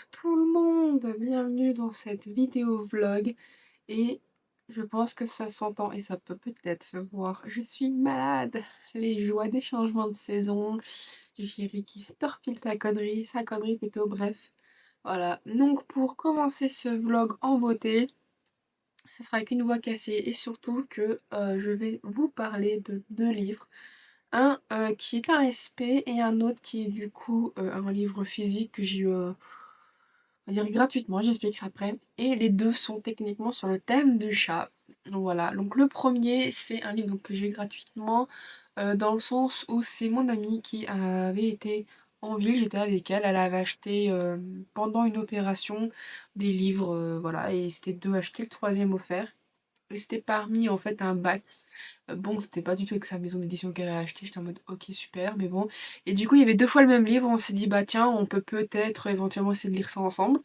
tout le monde, bienvenue dans cette vidéo vlog et je pense que ça s'entend et ça peut peut-être se voir. Je suis malade, les joies des changements de saison, du chéri qui torpille sa connerie plutôt, bref. Voilà, donc pour commencer ce vlog en beauté, ce sera avec une voix cassée et surtout que je vais vous parler de deux livres. Un qui est un SP et un autre qui est du coup un livre physique que j'ai eu on va dire gratuitement, j'expliquerai après. Et les deux sont techniquement sur le thème du chat. Donc voilà, donc le premier c'est un livre donc, que j'ai eu gratuitement dans le sens où c'est mon amie qui avait été en ville, j'étais avec elle, elle avait acheté pendant une opération des livres, voilà, et c'était deux achetés, le troisième offert. Et c'était parmi en fait un bac. Bon, c'était pas du tout avec sa maison d'édition qu'elle a acheté, j'étais en mode ok super, mais bon. Et du coup, il y avait deux fois le même livre, on s'est dit bah tiens, on peut peut-être éventuellement essayer de lire ça ensemble.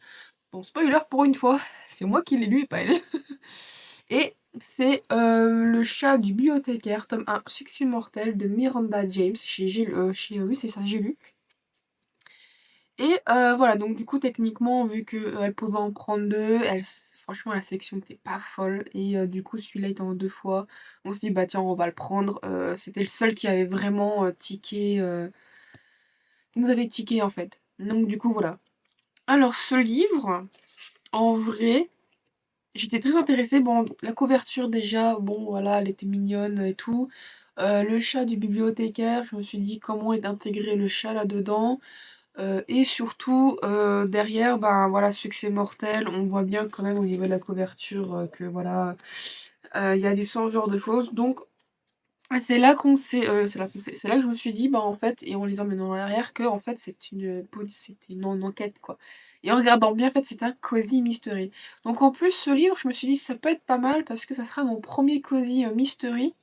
Bon, spoiler pour une fois, c'est moi qui l'ai lu et pas elle. Et c'est Le chat du bibliothécaire, tome 1, Succès mortel de Miranda James, oui c'est ça, j'ai lu. Et voilà, donc du coup, techniquement, vu qu'elle pouvait en prendre deux, franchement, la sélection n'était pas folle. Et du coup, celui-là étant en deux fois, on se dit, bah tiens, on va le prendre. C'était le seul qui avait vraiment tiqué, qui nous avait tiqué en fait. Donc du coup, voilà. Alors, ce livre, en vrai, j'étais très intéressée. Bon, la couverture déjà, bon, voilà, elle était mignonne et tout. Le chat du bibliothécaire, je me suis dit comment est intégré le chat là-dedans. Et surtout, derrière, ben voilà, Succès mortel, on voit bien quand même au niveau de la couverture que voilà, il y a du sang, ce genre de choses. Donc, c'est là qu'on s'est, c'est là que je me suis dit, bah en fait, et en lisant maintenant en arrière, que en fait c'est une police, c'était une enquête quoi. Et en regardant bien, en fait, c'est un cosy mystery. Donc en plus, ce livre, je me suis dit, ça peut être pas mal parce que ça sera mon premier cosy mystery.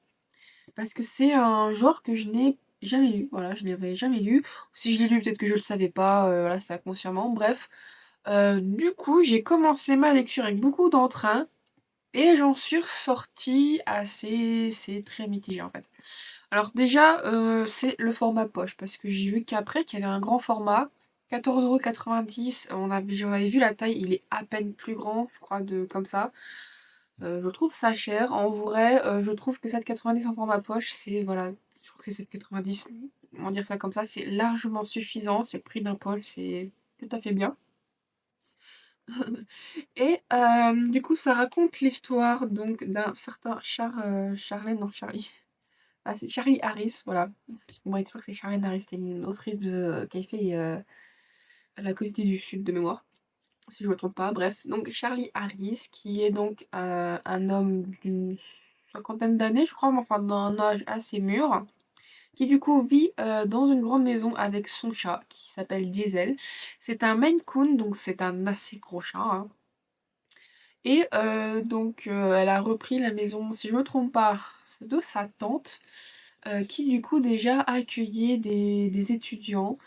Parce que c'est un genre que je n'ai jamais lu. Voilà, je l'avais jamais lu. Si je l'ai lu, peut-être que je le savais pas. Voilà, c'était inconsciemment. Bref. Du coup, j'ai commencé ma lecture avec beaucoup d'entrain. Et j'en suis ressortie assez... C'est très mitigé en fait. Alors déjà, c'est le format poche. Parce que j'ai vu qu'après, qu'il y avait un grand format. 14,90 €. J'en avais vu la taille. Il est à peine plus grand, je crois, comme ça. Je trouve ça cher. En vrai, je trouve que 7,90 en format poche, c'est voilà, je trouve que c'est 7,90, on va dire ça comme ça, c'est largement suffisant. C'est le prix d'un poche, c'est tout à fait bien. Et du coup, ça raconte l'histoire donc d'un certain Charlène, non Charlie. Ah, c'est Charlie Harris, voilà. Moi, je crois que c'est Charlène Harris, c'était une autrice qui a fait La Côte du Sud de mémoire, si je me trompe pas, bref. Donc Charlie Harris, qui est donc un homme d'une cinquantaine d'années, je crois, mais enfin d'un âge assez mûr, qui du coup vit dans une grande maison avec son chat, qui s'appelle Diesel. C'est un Maine Coon, donc c'est un assez gros chat, hein. Et donc elle a repris la maison, si je me trompe pas, c'est de sa tante, qui du coup déjà accueillait des étudiants,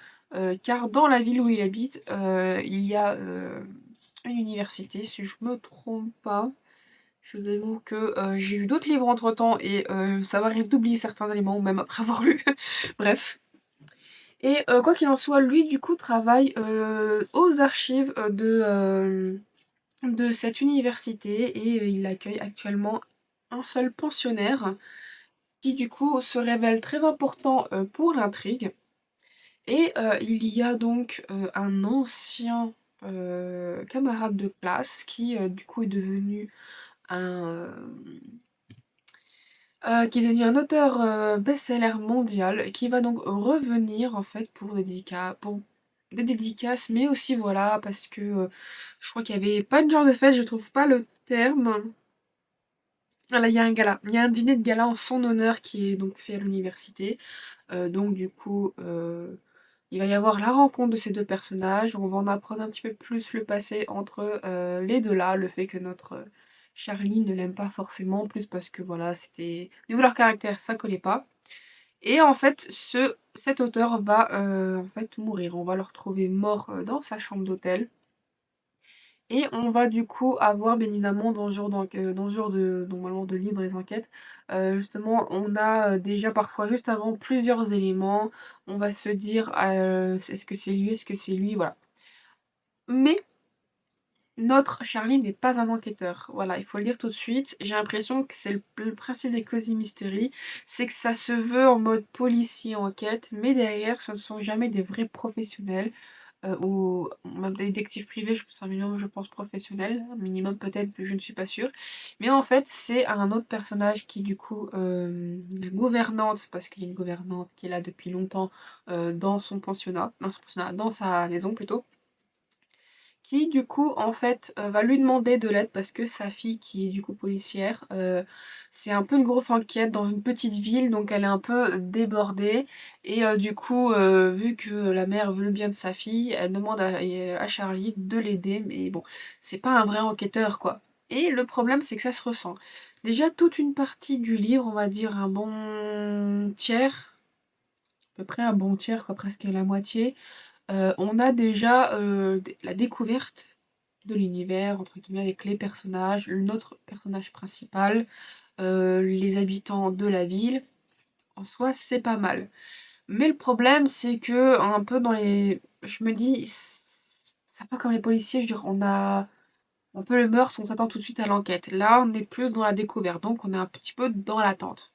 car dans la ville où il habite, il y a une université, si je me trompe pas. Je vous avoue que j'ai eu d'autres livres entre-temps et ça m'arrive d'oublier certains éléments, même après avoir lu. Bref. Et quoi qu'il en soit, lui du coup travaille aux archives de cette université et il accueille actuellement un seul pensionnaire qui du coup se révèle très important pour l'intrigue. Et il y a donc un ancien camarade de classe qui du coup est devenu un auteur best-seller mondial qui va donc revenir en fait pour des dédicaces, mais aussi voilà parce que je crois qu'il y avait pas de genre de fête, je trouve pas le terme. Voilà, il y a un gala, il y a un dîner de gala en son honneur qui est donc fait à l'université. Donc du coup, il va y avoir la rencontre de ces deux personnages. On va en apprendre un petit peu plus le passé entre les deux là, le fait que notre Charlie ne l'aime pas forcément, plus parce que voilà, c'était... Au niveau de leur caractère, ça collait pas. Et en fait, cet auteur va en fait mourir. On va le retrouver mort dans sa chambre d'hôtel. Et on va du coup avoir bien évidemment dans ce genre de, normalement de livre, dans les enquêtes, justement on a déjà parfois juste avant plusieurs éléments, on va se dire est-ce que c'est lui, voilà. Mais notre Charlie n'est pas un enquêteur. Voilà, il faut le dire tout de suite. J'ai l'impression que c'est le principe des Cozy Mystery, c'est que ça se veut en mode policier enquête, mais derrière, ce ne sont jamais des vrais professionnels, ou même des détectives privés, c'est un minimum, je pense, professionnel. Un minimum peut-être, je ne suis pas sûre. Mais en fait, c'est un autre personnage qui, du coup, la gouvernante, parce qu'il y a une gouvernante qui est là depuis longtemps, dans son pensionnat, dans sa maison plutôt, qui du coup en fait va lui demander de l'aide parce que sa fille qui est du coup policière, c'est un peu une grosse enquête dans une petite ville, donc elle est un peu débordée et du coup vu que la mère veut le bien de sa fille, elle demande à Charlie de l'aider, mais bon, c'est pas un vrai enquêteur quoi. Et le problème c'est que ça se ressent. Déjà toute une partie du livre, on va dire un bon tiers, à peu près un bon tiers quoi, presque la moitié, on a déjà la découverte de l'univers, entre guillemets, avec les personnages, notre personnage principal, les habitants de la ville. En soi, c'est pas mal. Mais le problème, c'est que, un peu dans les... Je me dis, c'est pas comme les policiers, je veux dire, on a un peu le meurtre, on s'attend tout de suite à l'enquête. Là, on est plus dans la découverte, donc on est un petit peu dans l'attente.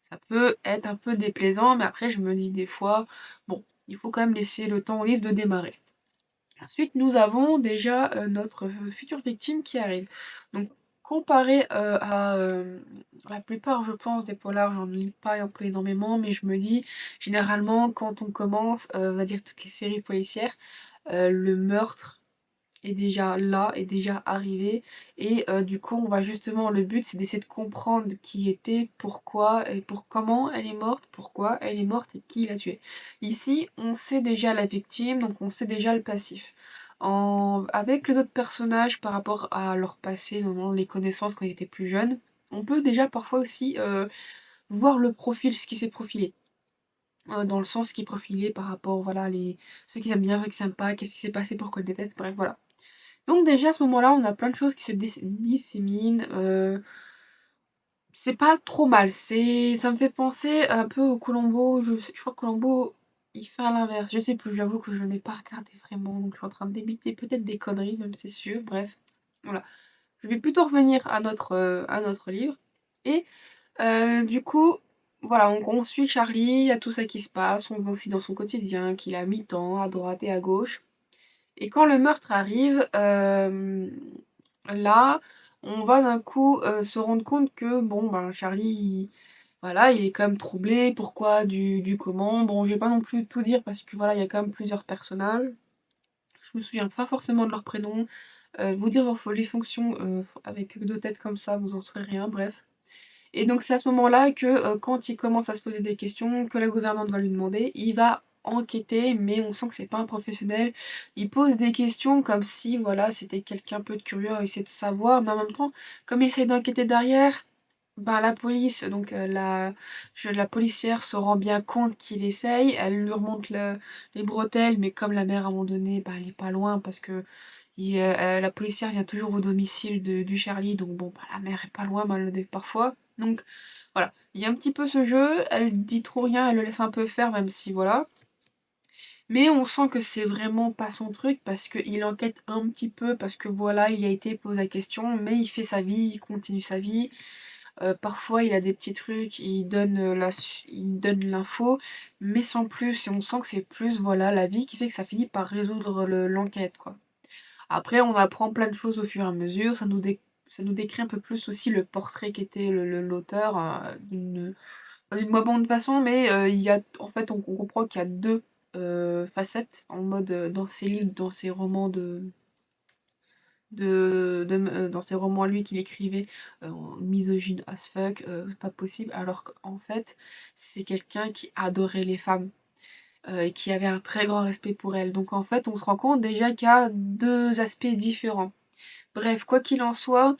Ça peut être un peu déplaisant, mais après, je me dis des fois, bon, il faut quand même laisser le temps au livre de démarrer. Ensuite, nous avons déjà notre future victime qui arrive. Donc, comparé à la plupart, je pense, des polars, j'en lis pas un peu énormément, mais je me dis, généralement, quand on commence, on va dire toutes les séries policières, le meurtre est déjà là, est déjà arrivé. Et du coup, on va justement, le but, c'est d'essayer de comprendre qui était, pourquoi, et pour comment elle est morte, pourquoi elle est morte et qui l'a tuée. Ici, on sait déjà la victime, donc on sait déjà le passif. Avec les autres personnages par rapport à leur passé, dans les connaissances quand ils étaient plus jeunes, on peut déjà parfois aussi voir le profil, ce qui s'est profilé. Dans le sens qui est profilé par rapport, voilà, ceux qui aiment bien, ceux qui s'aiment pas, qu'est-ce qui s'est passé, pourquoi ils détestent, bref, voilà. Donc déjà à ce moment-là, on a plein de choses qui se disséminent. C'est pas trop mal. Ça me fait penser un peu au Colombo. Je crois que Colombo, il fait à l'inverse. Je sais plus, j'avoue que je n'ai pas regardé vraiment. Donc je suis en train de débiter peut-être des conneries, même c'est sûr. Bref, voilà. Je vais plutôt revenir à notre livre. Et du coup, voilà, on suit Charlie, il y a tout ça qui se passe. On voit aussi dans son quotidien qu'il a mi-temps, à droite et à gauche. Et quand le meurtre arrive, là, on va d'un coup se rendre compte que, bon, ben, Charlie, voilà, il est quand même troublé. Pourquoi, du comment. Bon, je vais pas non plus tout dire parce que voilà, il y a quand même plusieurs personnages. Je me souviens pas forcément de leurs prénoms. Vous dire les fonctions avec deux têtes comme ça, vous en saurez rien, bref. Et donc c'est à ce moment-là que quand il commence à se poser des questions, que la gouvernante va lui demander, il va enquêter, mais on sent que c'est pas un professionnel. Il pose des questions comme si voilà, c'était quelqu'un peu de curieux à essayer de savoir, mais en même temps, comme il essaie d'enquêter derrière, ben la police, donc la policière se rend bien compte qu'il essaye, elle lui remonte les bretelles, mais comme la mère à un moment donné, ben, elle est pas loin parce que la policière vient toujours au domicile du Charlie, donc bon, bah, la mère est pas loin, parfois. Donc voilà, il y a un petit peu ce jeu, elle dit trop rien, elle le laisse un peu faire, même si voilà. Mais on sent que c'est vraiment pas son truc parce qu'il enquête un petit peu, parce que voilà, il a été posé la question, mais il fait sa vie, il continue sa vie. Parfois, il a des petits trucs, il donne l'info, mais sans plus. Et on sent que c'est plus, voilà, la vie qui fait que ça finit par résoudre l'enquête, quoi. Après, on apprend plein de choses au fur et à mesure. Ça nous décrit un peu plus aussi le portrait qu'était l'auteur, pas d'une moins bonne façon, mais il y a, en fait, on comprend qu'il y a deux facettes en mode dans ses livres, dans ses romans dans ses romans à lui qu'il écrivait, misogyne as fuck, pas possible, alors qu'en fait, c'est quelqu'un qui adorait les femmes et qui avait un très grand respect pour elles. Donc en fait, on se rend compte déjà qu'il y a deux aspects différents. Bref, quoi qu'il en soit,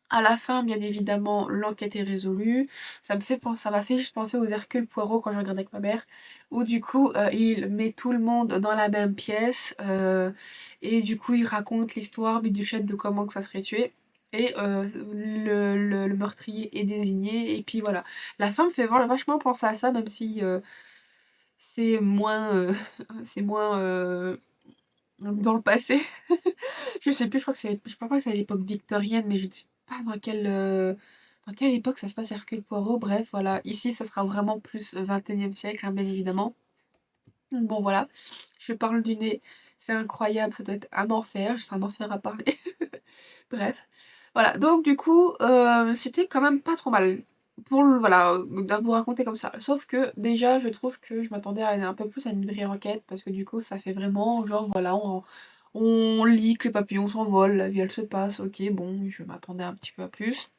à la fin, bien évidemment, l'enquête est résolue. Ça m'a fait juste penser aux Hercule Poirot quand je regardais avec ma mère, où du coup, il met tout le monde dans la même pièce, et du coup, il raconte l'histoire Biduchette de comment que ça serait tué. Et le meurtrier est désigné, et puis voilà. La fin me fait vachement penser à ça, même si c'est moins, c'est moins dans le passé. Je sais plus, je crois pas que c'est à l'époque victorienne, mais je ne sais pas dans quelle époque ça se passe Hercule Poirot. Bref, voilà. Ici, ça sera vraiment plus 21e siècle, hein, bien évidemment. Donc bon, voilà. Je parle du nez. C'est incroyable, ça doit être un enfer. C'est un enfer à parler. Bref. Voilà. Donc, du coup, c'était quand même pas trop mal. Voilà, à vous raconter comme ça. Sauf que, déjà, je trouve que je m'attendais à un peu plus à une vraie enquête. Parce que, du coup, ça fait vraiment, genre, voilà, on lit que les papillons s'envolent, la vie elle se passe, ok, bon, je m'attendais un petit peu à plus.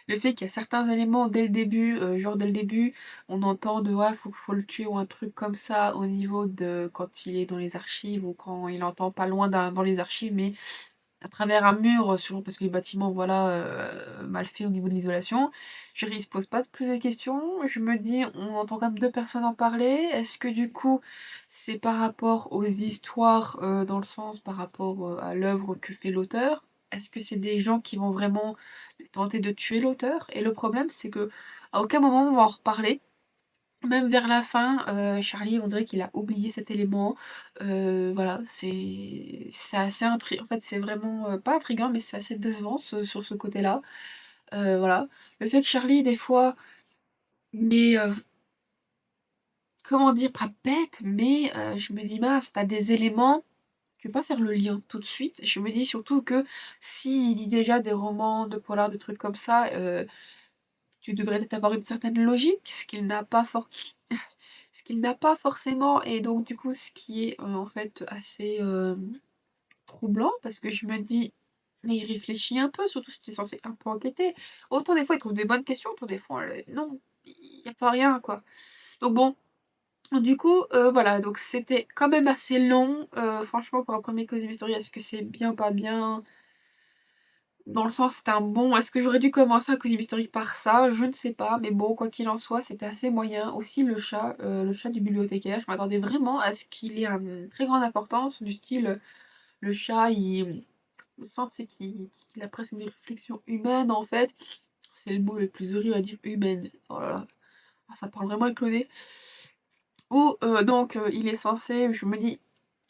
Le fait qu'il y a certains éléments dès le début, genre dès le début, on entend de ouais, faut le tuer ou un truc comme ça au niveau de quand il est dans les archives ou quand il entend pas loin dans les archives, mais à travers un mur, sur, parce que les bâtiments, voilà, mal faits au niveau de l'isolation. Je ne se pose pas plus de questions. Je me dis, on entend quand même deux personnes en parler. Est-ce que du coup, c'est par rapport aux histoires, dans le sens par rapport à l'œuvre que fait l'auteur? Est-ce que c'est des gens qui vont vraiment tenter de tuer l'auteur? Et le problème, c'est que à aucun moment on va en reparler. Même vers la fin, Charlie, on dirait qu'il a oublié cet élément. Voilà, c'est assez en fait, c'est vraiment, pas intriguant, mais c'est assez décevant sur ce côté-là. Voilà. Le fait que Charlie, des fois, mais comment dire? Pas bête, mais je me dis: «Mince, tu des éléments, tu peux pas faire le lien tout de suite». Je me dis surtout que s'il lit déjà des romans de polar, des trucs comme ça, tu devrais peut-être avoir une certaine logique, ce qu'il n'a pas forcément, et donc du coup ce qui est en fait assez troublant, parce que je me dis, mais il réfléchit un peu, surtout si tu es censé un peu enquêter. Autant des fois il trouve des bonnes questions, autant des fois non, il n'y a pas rien quoi. Donc bon, du coup voilà, donc c'était quand même assez long. Franchement pour un premier Cosy Mystery, est-ce que c'est bien ou pas bien? Dans le sens, c'était un bon. Est-ce que j'aurais dû commencer un Cosy Mystery par ça? Je ne sais pas. Mais bon, quoi qu'il en soit, c'était assez moyen. Aussi, le chat du bibliothécaire, je m'attendais vraiment à ce qu'il ait une très grande importance. Du style, le chat, on sent c'est qu'il a presque une réflexion humaine, en fait. C'est le mot le plus horrible à dire, humaine. Oh là là. Ah, ça parle vraiment avec le nez. Ou donc, il est censé, je me dis,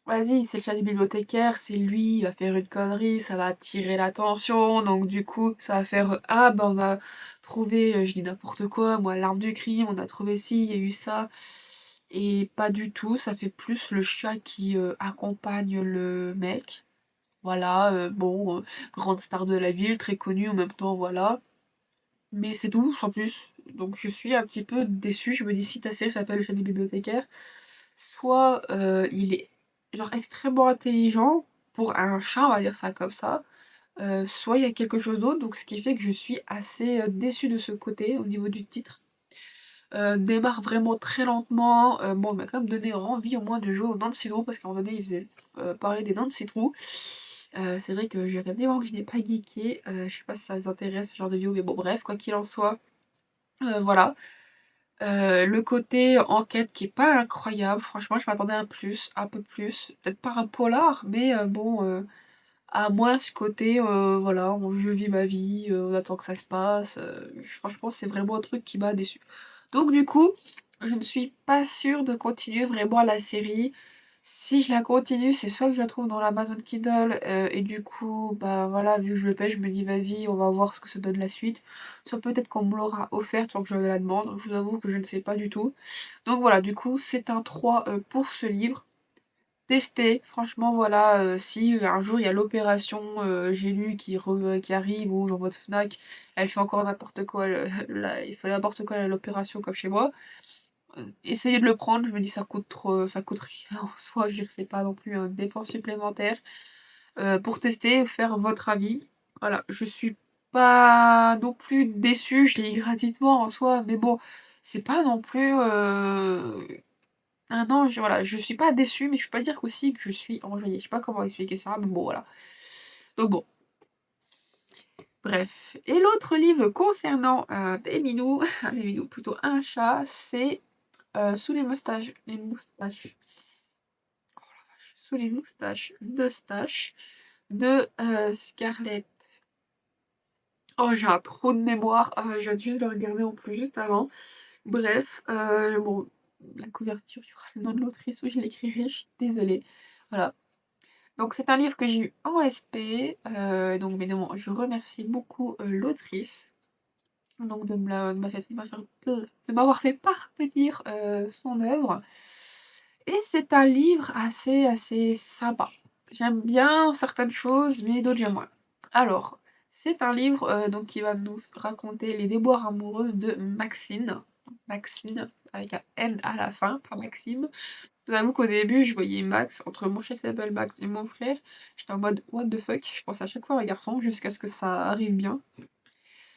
vas-y, c'est le chat du bibliothécaire, c'est lui, il va faire une connerie, ça va attirer l'attention, donc du coup, ça va faire ah, bah on a trouvé, je dis n'importe quoi, moi, l'arme du crime, on a trouvé ci, il y a eu ça, et pas du tout, ça fait plus le chat qui accompagne le mec. Voilà, bon, grande star de la ville, très connue en même temps, voilà. Mais c'est tout, sans plus. Donc je suis un petit peu déçue, je me dis si ta série s'appelle Le chat du bibliothécaire, soit il est genre extrêmement intelligent pour un chat, on va dire ça comme ça, soit il y a quelque chose d'autre, donc ce qui fait que je suis assez déçue de ce côté au niveau du titre. Démarre vraiment très lentement. Bon, il m'a quand même donné envie au moins de jouer aux dents de citron parce qu'à un moment donné, il faisait parler des dents de citron. C'est vrai que j'ai regardé avant que je n'ai pas geeké. Je sais pas si ça vous intéresse ce genre de vidéo, mais bon, bref, quoi qu'il en soit, voilà. Le côté enquête qui est pas incroyable, franchement, je m'attendais à un peu plus. Peut-être pas un polar, mais bon, à moins ce côté, voilà, je vis ma vie, on attend que ça se passe. Franchement, c'est vraiment un truc qui m'a déçu. Donc du coup, je ne suis pas sûre de continuer vraiment la série. Si je la continue, c'est soit que je la trouve dans l'Amazon Kindle, et du coup, bah voilà, vu que je le paie, je me dis vas-y, on va voir ce que ça donne la suite. Soit peut-être qu'on me l'aura offerte sans que je la demande. Je vous avoue que je ne sais pas du tout. Donc voilà, du coup, c'est un 3 pour ce livre. Tester, franchement, voilà, si un jour il y a l'opération, j'ai lu qui arrive, ou dans votre Fnac, elle fait encore n'importe quoi, il fait n'importe quoi à l'opération comme chez moi, essayez de le prendre, je me dis ça coûte rien en soi, je veux dire c'est pas non plus une dépense supplémentaire, pour tester, faire votre avis. Voilà, je suis pas non plus déçue, je l'ai eu gratuitement en soi, mais bon, c'est pas non plus, ah non, voilà, je suis pas déçue, mais je peux pas dire aussi que je suis enjoyée. Je sais pas comment expliquer ça, mais bon, voilà. Donc bon, bref. Et l'autre livre concernant des minous, des minous, plutôt un chat, c'est Sous les moustaches, sous les moustaches de Stache de Scarlett. Oh, j'ai un trou de mémoire, je viens juste de le regarder en plus juste avant. Bref, bon, la couverture, il y aura le nom de l'autrice, où je l'écrirai, je suis désolée. Voilà. Donc c'est un livre que j'ai eu en SP, donc évidemment je remercie beaucoup, l'autrice, donc de m'avoir fait parvenir, son œuvre et c'est un livre assez sympa. J'aime bien certaines choses, mais d'autres j'aime moins. Alors, c'est un livre, donc qui va nous raconter les déboires amoureuses de Maxine. Maxine avec un N à la fin, pas Maxime. Je vous avoue qu'au début, je voyais Max, entre mon chat qui s'appelle Max et mon frère, j'étais en mode what the fuck, je pense à chaque fois à un garçon jusqu'à ce que ça arrive bien.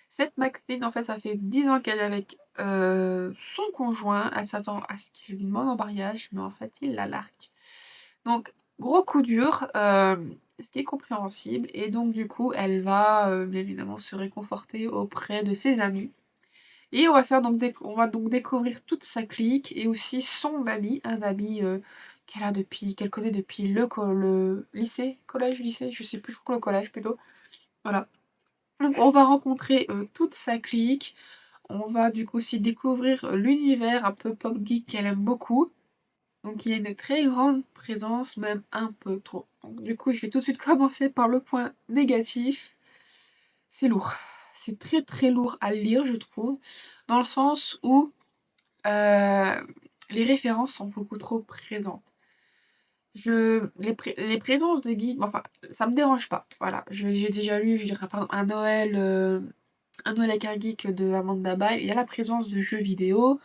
Cette Maxine, en fait, ça fait 10 ans qu'elle est avec son conjoint. Elle s'attend à ce qu'il lui demande en mariage, mais en fait, il la largue. Donc, gros coup dur, ce qui est compréhensible. Et donc, du coup, elle va bien évidemment se réconforter auprès de ses amis. Et on va donc découvrir toute sa clique et aussi son ami, un ami qu'elle connaît depuis le lycée, collège, lycée, je sais plus, je crois le collège plutôt. Voilà. Donc on va rencontrer toute sa clique. On va du coup aussi découvrir l'univers un peu pop geek qu'elle aime beaucoup. Donc il y a une très grande présence, même un peu trop. Donc du coup, je vais tout de suite commencer par le point négatif. C'est lourd. C'est très très lourd à lire, je trouve, dans le sens où euh, les références sont beaucoup trop présentes. Les présences de geeks, enfin, ça me dérange pas. Voilà, j'ai déjà lu, je dirais, par exemple, un Noël avec un geek de Amanda Bile. Il y a la présence de jeux vidéo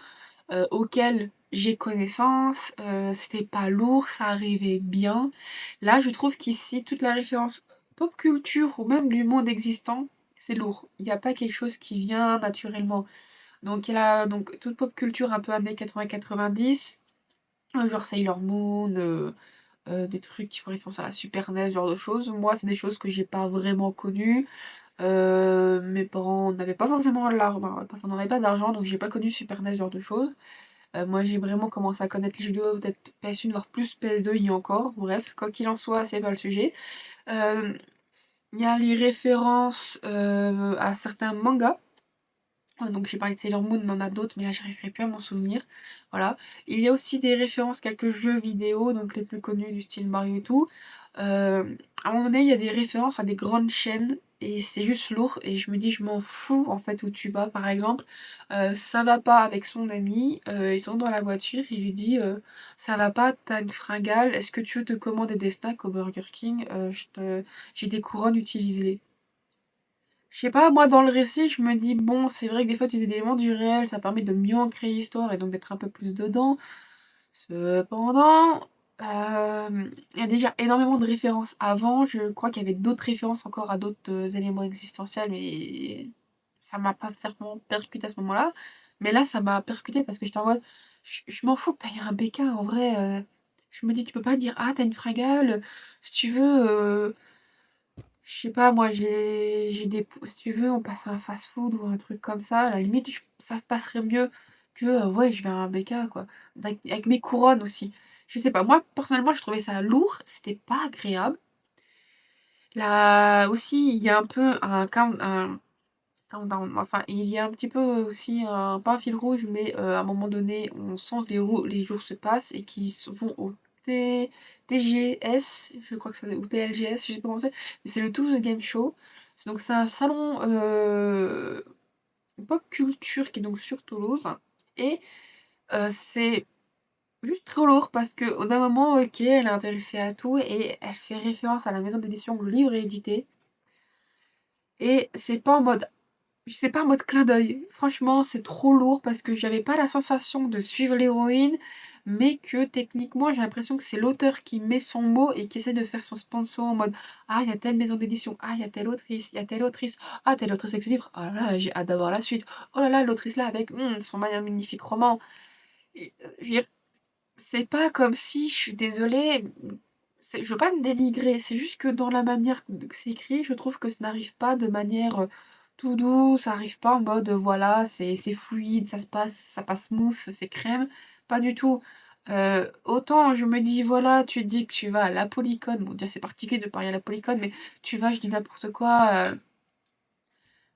auxquels j'ai connaissance. C'était pas lourd, ça arrivait bien. Là, je trouve qu'ici, toute la référence pop culture ou même du monde existant, c'est lourd. Il n'y a pas quelque chose qui vient naturellement. Donc, il y a donc toute pop culture un peu années 80-90, genre Sailor Moon, des trucs qui font référence à la Super NES, ce genre de choses. Moi, c'est des choses que j'ai pas vraiment connues. Mes parents n'avaient pas forcément l'argent, on n'avait pas d'argent, donc j'ai pas connu Super NES, ce genre de choses. Moi, j'ai vraiment commencé à connaître les jeux vidéo, peut-être PS1, voire plus PS2, il y a encore. Bref, quoi qu'il en soit, c'est pas le sujet. Euh, Il y a les références à certains mangas. Donc j'ai parlé de Sailor Moon, mais on a d'autres, mais là j'arriverai plus à m'en souvenir. Voilà. Il y a aussi des références, quelques jeux vidéo, donc les plus connus du style Mario et tout. À un moment donné, il y a des références à des grandes chaînes et c'est juste lourd. Et je me dis, je m'en fous en fait où tu vas. Par exemple, ça va pas avec son ami, ils sont dans la voiture, il lui dit ça va pas, t'as une fringale, est-ce que tu veux te commander des snacks au Burger King? J'ai des couronnes, utilise-les. Je sais pas, moi dans le récit, je me dis, bon, c'est vrai que des fois utiliser des éléments du réel, ça permet de mieux ancrer l'histoire et donc d'être un peu plus dedans. Cependant, il y a déjà énormément de références avant. Je crois qu'il y avait d'autres références encore à d'autres éléments existentiels, mais ça m'a pas vraiment percuté à ce moment-là. Mais là, ça m'a percuté parce que j'étais en mode, je m'en fous que t'aies un BK en vrai. Je me dis, tu peux pas dire, ah, t'as une fringale, si tu veux. Je sais pas, moi j'ai des. Si tu veux, on passe à un fast-food ou un truc comme ça. À la limite, ça se passerait mieux que ouais, je vais à un BK quoi. Avec mes couronnes aussi. Je sais pas, moi personnellement, je trouvais ça lourd, c'était pas agréable. Là aussi, il y a un peu un countdown. Enfin, il y a un petit peu aussi pas un fil rouge, mais à un moment donné, on sent que les jours se passent et qu'ils vont au TGS, je crois que c'est, ou TLGS, je sais pas comment c'est, mais c'est le Toulouse Game Show. Donc c'est un salon pop culture qui est donc sur Toulouse. Et c'est juste trop lourd parce que au d'un moment, ok, elle est intéressée à tout et elle fait référence à la maison d'édition où le livre est édité. Et c'est pas en mode c'est pas en mode clin d'œil. Franchement, c'est trop lourd parce que j'avais pas la sensation de suivre l'héroïne, mais que techniquement, j'ai l'impression que c'est l'auteur qui met son mot et qui essaie de faire son sponsor en mode ah, il y a telle maison d'édition, ah, il y a telle autrice, il y a telle autrice, ah, telle autrice avec ce livre, oh là là, j'ai hâte d'avoir la suite, oh là là, l'autrice là avec son magnifique roman. Je veux dire, c'est pas comme si, je suis désolée, je veux pas me dénigrer, c'est juste que dans la manière que c'est écrit, je trouve que ça n'arrive pas de manière tout doux, ça arrive pas en mode voilà, c'est fluide, ça passe smooth, c'est crème, pas du tout. Autant je me dis voilà, tu te dis que tu vas à la Polycone, bon déjà c'est particulier de parler à la Polycone, mais tu vas, je dis n'importe quoi,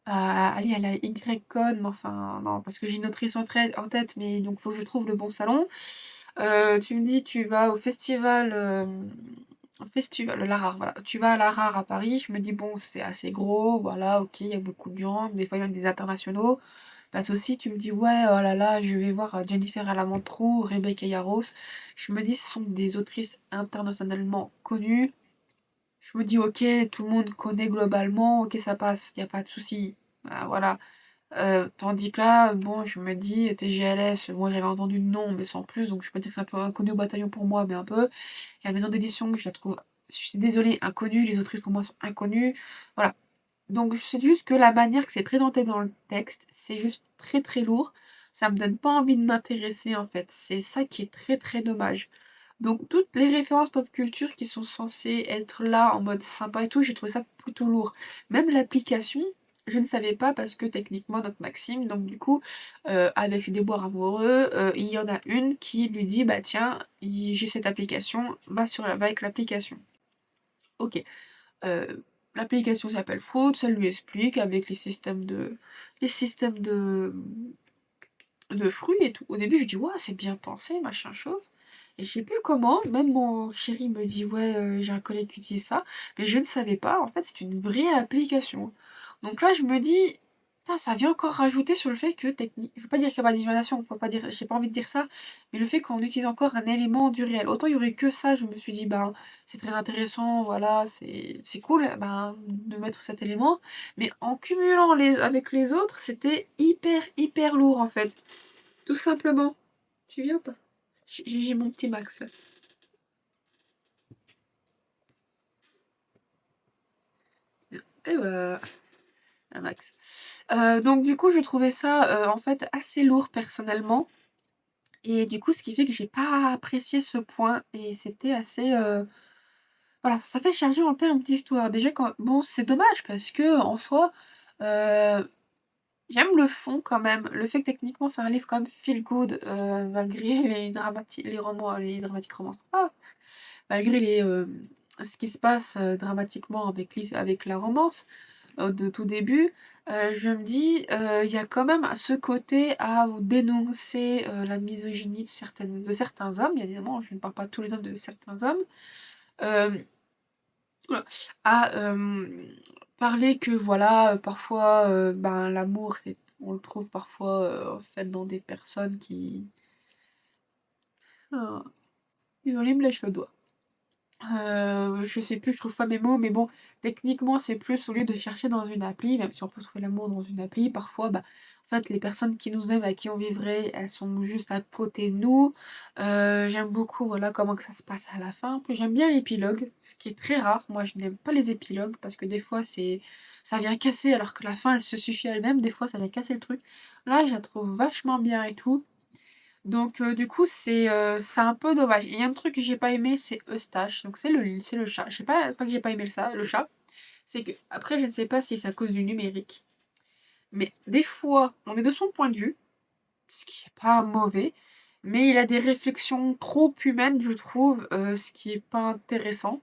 aller à la Y-Con, mais enfin non, parce que j'ai une autrice en tête, mais donc faut que je trouve le bon salon. Tu me dis tu vas au festival festival, la Rare, voilà. Tu vas à la Rare à Paris, je me dis, bon, c'est assez gros, voilà, ok, il y a beaucoup de gens, des fois même des internationaux. Pas de souci, tu me dis, ouais, oh là là, je vais voir Jennifer Alamantrou, Rebecca Yarros. Je me dis, ce sont des autrices internationalement connues. Je me dis, ok, tout le monde connaît globalement, ok, ça passe, il n'y a pas de souci. Voilà. Tandis que là, bon, je me dis, TGLS, moi j'avais entendu le nom, mais sans plus, donc je peux pas dire que c'est un peu inconnu au bataillon pour moi, mais un peu. La maison d'édition, je la trouve, je suis désolée, inconnue, les autrices pour moi sont inconnues. Voilà. Donc c'est juste que la manière que c'est présenté dans le texte, c'est juste très très lourd. Ça me donne pas envie de m'intéresser en fait. C'est ça qui est très très dommage. Donc toutes les références pop culture qui sont censées être là en mode sympa et tout, j'ai trouvé ça plutôt lourd. Même l'application, je ne savais pas parce que techniquement notre Maxime, donc du coup, avec ses déboires amoureux, il y en a une qui lui dit bah tiens, j'ai cette application, va avec l'application. Ok. Euh, L'application s'appelle Fruit, ça lui explique avec les systèmes de fruits et tout. Au début, je dis, ouais, c'est bien pensé, machin chose. Et je sais plus comment, même mon chéri me dit, ouais, j'ai un collègue qui utilise ça, mais je ne savais pas, en fait, c'est une vraie application. Donc là, je me dis, putain, ça vient encore rajouter sur le fait que, technique, je veux pas dire qu'il n'y a pas de discrimination, faut pas dire, j'ai pas envie de dire ça, mais le fait qu'on utilise encore un élément du réel. Autant il y aurait que ça, je me suis dit, ben, c'est très intéressant, voilà, c'est cool, ben, de mettre cet élément, mais en cumulant avec les autres, c'était hyper, hyper lourd, en fait. Tout simplement. Tu viens ou pas? J'ai mon petit Max là. Et voilà, un Max. Donc du coup, je trouvais ça en fait assez lourd personnellement. Et du coup, ce qui fait que j'ai pas apprécié ce point. Et c'était assez... Voilà, ça fait charger en termes d'histoire. Déjà, bon, c'est dommage parce que en soi, euh, j'aime le fond quand même. Le fait que techniquement, c'est un livre quand même feel good, malgré les romans, les dramatiques romances. Ah, malgré ce qui se passe dramatiquement avec la romance de tout début, je me dis, il y a quand même ce côté à dénoncer la misogynie de certains hommes, bien évidemment, je ne parle pas de tous les hommes, de certains hommes, euh, oula, à parler que voilà, parfois, ben, l'amour, on le trouve parfois en fait dans des personnes qui... Ah, désolée, me lèche le doigt. Je sais plus, je trouve pas mes mots, mais bon, techniquement, c'est plus au lieu de chercher dans une appli, même si on peut trouver l'amour dans une appli, parfois, bah, en fait, les personnes qui nous aiment, à qui on vivrait, elles sont juste à côté de nous. J'aime beaucoup, voilà, comment que ça se passe à la fin. Puis j'aime bien l'épilogue, ce qui est très rare. Moi, je n'aime pas les épilogues, parce que des fois, ça vient casser, alors que la fin, elle se suffit à elle-même. Des fois, ça vient casser le truc. Là, je la trouve vachement bien et tout. Donc du coup, c'est un peu dommage. Il y a un truc que j'ai pas aimé, c'est Eustache. Donc c'est le chat. Je sais pas que j'ai pas aimé le chat. C'est que, après, je ne sais pas si c'est à cause du numérique. Mais des fois, on est de son point de vue, ce qui est pas mauvais. Mais il a des réflexions trop humaines, je trouve, ce qui est pas intéressant.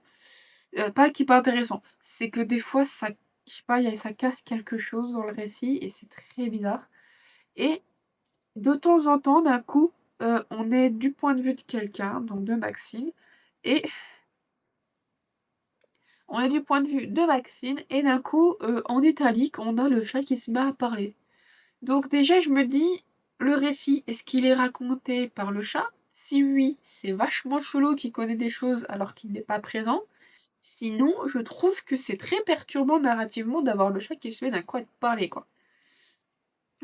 Pas qui est pas intéressant, c'est que des fois, je sais pas, ça casse quelque chose dans le récit et c'est très bizarre. Et de temps en temps, d'un coup, on est du point de vue de quelqu'un, donc de Maxine, et on est du point de vue de Maxine, et d'un coup, en italique, on a le chat qui se met à parler. Donc déjà, je me dis, le récit, est-ce qu'il est raconté par le chat? Si oui, c'est vachement chelou qu'il connaît des choses alors qu'il n'est pas présent. Sinon, je trouve que c'est très perturbant narrativement d'avoir le chat qui se met d'un coup à te parler, quoi.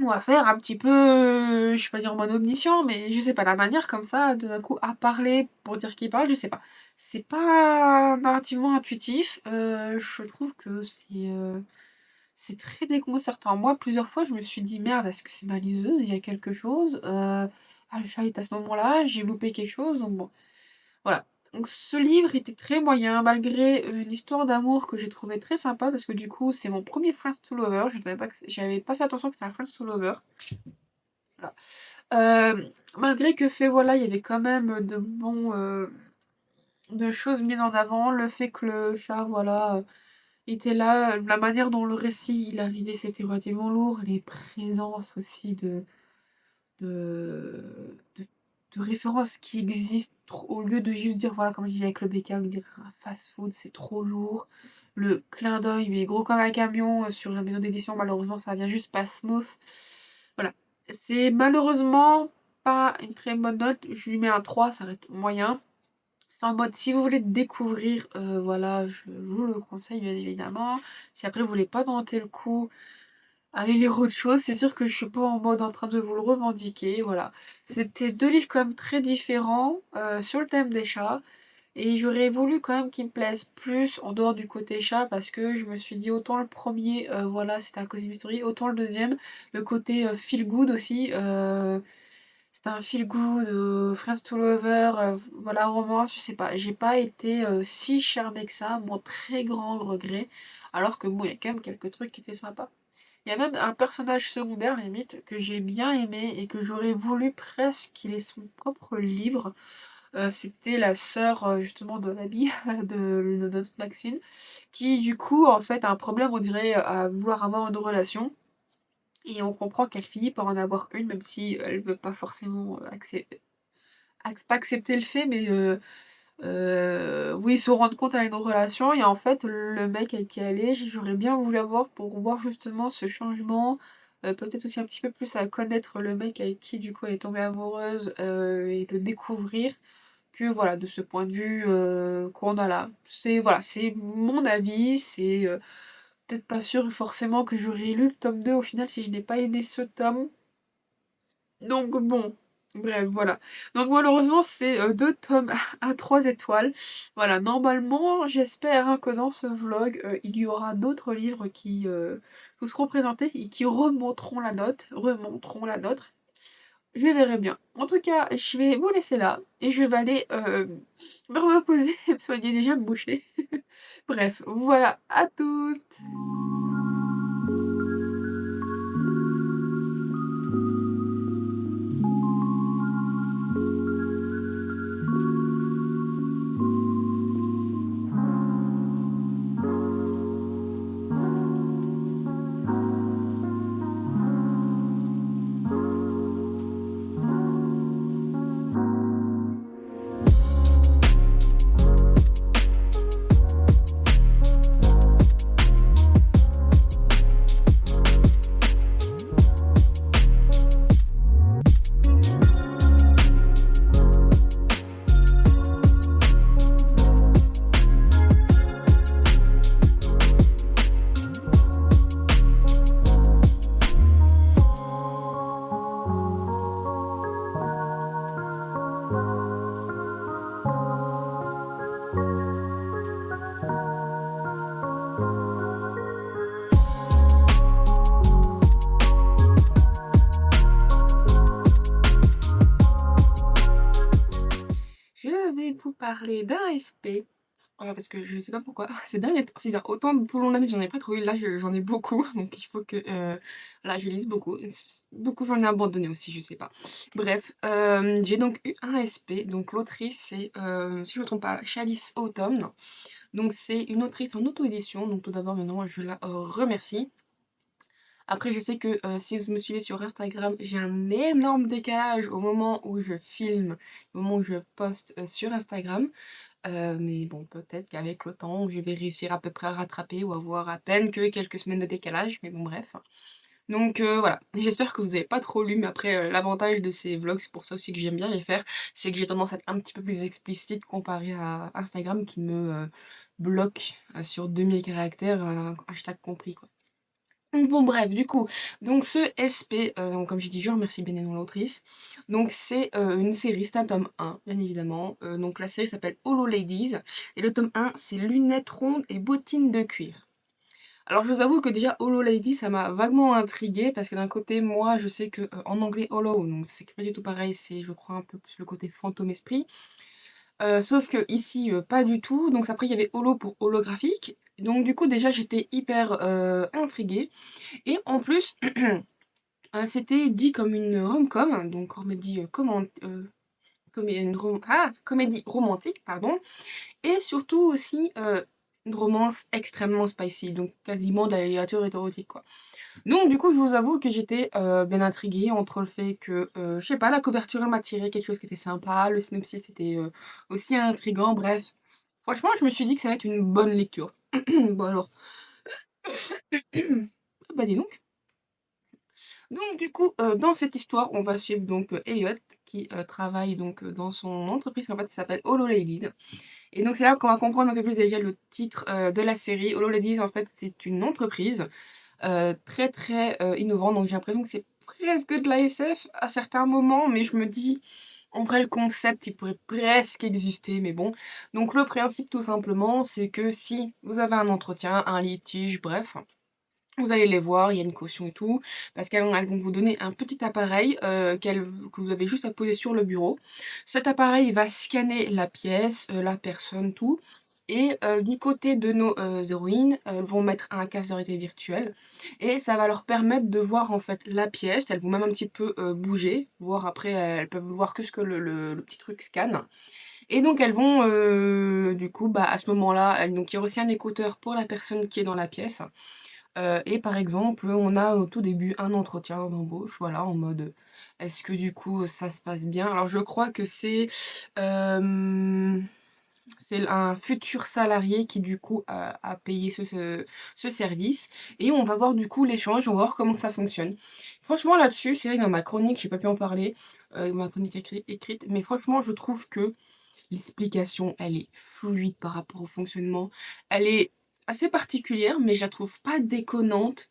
On va faire un petit peu, je vais pas dire en mode omniscient, mais je sais pas, la manière comme ça, de d'un coup, à parler pour dire qu'il parle, je sais pas. C'est pas narrativement intuitif. Je trouve que c'est très déconcertant. Moi, plusieurs fois, je me suis dit, merde, est-ce que c'est ma liseuse? Il y a quelque chose. Ah, le chat est à ce moment-là, j'ai loupé quelque chose, donc bon. Voilà. Donc ce livre était très moyen, malgré une histoire d'amour que j'ai trouvé très sympa, parce que du coup, c'est mon premier Friends to Lover. Je savais pas j'avais pas fait attention que c'était un Friends to Lover. Voilà. Malgré que fait, voilà, il y avait quand même de choses mises en avant. Le fait que le chat, voilà, était là, la manière dont le récit il arrivait, c'était relativement lourd. Les présences aussi de de références qui existent, au lieu de juste dire, voilà, comme je dis avec le BK, lui dire un fast-food, c'est trop lourd. Le clin d'œil, mais gros comme un camion sur la maison d'édition, malheureusement, ça vient juste pas smooth. Voilà. C'est malheureusement pas une très bonne note. Je lui mets un 3, ça reste moyen. C'est en mode, si vous voulez découvrir, voilà, je vous le conseille bien évidemment. Si après vous voulez pas tenter le coup, allez lire autre chose. C'est sûr que je suis pas en mode en train de vous le revendiquer, voilà. C'était deux livres quand même très différents sur le thème des chats. Et j'aurais voulu quand même qu'ils me plaisent plus en dehors du côté chat parce que je me suis dit autant le premier, voilà, c'était un Cosy Mystery, autant le deuxième, le côté feel good aussi. C'était un feel good, Friends to Lover, voilà, romance, je sais pas. J'ai pas été si charmée que ça, mon très grand regret. Alors que bon, il y a quand même quelques trucs qui étaient sympas. Il y a même un personnage secondaire, limite, que j'ai bien aimé et que j'aurais voulu presque qu'il ait son propre livre. C'était la sœur justement de l'ami de notre Maxine, qui du coup en fait a un problème, on dirait, à vouloir avoir une relation. Et on comprend qu'elle finit par en avoir une, même si elle veut pas forcément pas accepter le fait, mais oui, se rendre compte à une relation. Et en fait, le mec avec qui elle est, j'aurais bien voulu avoir pour voir justement ce changement. Peut-être aussi un petit peu plus à connaître le mec avec qui du coup elle est tombée amoureuse et le découvrir que voilà, de ce point de vue qu'on a là. C'est voilà, c'est mon avis, c'est peut-être pas sûr forcément que j'aurais lu le tome 2 au final si je n'ai pas aimé ce tome. Donc bon, bref, voilà. Donc malheureusement, c'est deux tomes à 3 étoiles. Voilà, normalement, j'espère hein, que dans ce vlog, il y aura d'autres livres qui vous seront présentés et qui remonteront la note. Je verrai bien. En tout cas, je vais vous laisser là et je vais aller me reposer et me soigner déjà me boucher. Bref, voilà, à toutes! Je vais vous parler d'un SP. Parce que je sais pas pourquoi, ces derniers temps, c'est bien, autant tout le long de l'année j'en ai pas trop eu, là j'en ai beaucoup, donc il faut que là je lise beaucoup. Beaucoup j'en ai abandonné aussi, je sais pas. Bref, j'ai donc eu un SP, donc l'autrice c'est, si je me trompe pas, Chalice Autumn. Donc c'est une autrice en auto-édition, donc tout d'abord maintenant je la remercie. Après, je sais que si vous me suivez sur Instagram, j'ai un énorme décalage au moment où je filme, au moment où je poste sur Instagram. Mais bon, peut-être qu'avec le temps, je vais réussir à peu près à rattraper ou avoir à peine que quelques semaines de décalage. Mais bon, bref. Donc voilà, j'espère que vous n'avez pas trop lu, mais après l'avantage de ces vlogs, c'est pour ça aussi que j'aime bien les faire, c'est que j'ai tendance à être un petit peu plus explicite comparé à Instagram qui me bloque sur 2000 caractères, hashtag compris quoi. Donc bon bref, du coup, donc ce SP, comme j'ai dit, je remercie bien évidemment l'autrice. Donc c'est une série, c'est un tome 1, bien évidemment. Donc la série s'appelle Hollow Ladies, et le tome 1, c'est lunettes rondes et bottines de cuir. Alors je vous avoue que déjà Hollow Lady ça m'a vaguement intriguée parce que d'un côté moi je sais que en anglais Hollow donc c'est pas du tout pareil, c'est je crois un peu plus le côté fantôme esprit. Sauf que ici pas du tout, donc après il y avait holo pour holographique. Donc du coup déjà j'étais hyper intriguée. Et en plus c'était dit comme une rom-com, donc comédie comédie romantique, pardon. Et surtout aussi une romance extrêmement spicy, donc quasiment de la littérature érotique, quoi. Donc du coup, je vous avoue que j'étais, bien intriguée entre le fait que, je sais pas, la couverture elle m'attirait, quelque chose qui était sympa, le synopsis était, aussi intriguant, bref. Franchement, je me suis dit que ça va être une bonne lecture. Bon alors, ah bah dis donc. Donc du coup, dans cette histoire, on va suivre donc, Elliot qui, travaille donc, dans son entreprise en fait qui s'appelle Holo Ladies. Et donc c'est là qu'on va comprendre un peu plus déjà le titre, de la série. Holo Ladies en fait, c'est une entreprise très, très, innovant. Donc j'ai l'impression que c'est presque de la SF à certains moments, mais je me dis, en vrai, le concept, il pourrait presque exister, mais bon. Donc le principe, tout simplement, c'est que si vous avez un entretien, un litige, bref, vous allez les voir, il y a une caution et tout, parce qu'elles vont vous donner un petit appareil que vous avez juste à poser sur le bureau. Cet appareil va scanner la pièce, la personne, tout. Et du côté de nos héroïnes, elles vont mettre un casque de réalité virtuelle. Et ça va leur permettre de voir en fait la pièce. Elles vont même un petit peu bouger, voir après, elles peuvent voir que ce que le petit truc scanne. Et donc elles vont, du coup, bah, à ce moment-là, donc il y a aussi un écouteur pour la personne qui est dans la pièce. Et par exemple, on a au tout début un entretien d'embauche, voilà, en mode, est-ce que du coup ça se passe bien? Alors je crois que hem, c'est un futur salarié qui du coup a payé ce service et on va voir du coup l'échange, on va voir comment ça fonctionne. Franchement là-dessus, c'est vrai que dans ma chronique, j'ai pas pu en parler, ma chronique écrite, mais franchement je trouve que l'explication, elle est fluide par rapport au fonctionnement. Elle est assez particulière, mais je la trouve pas déconnante.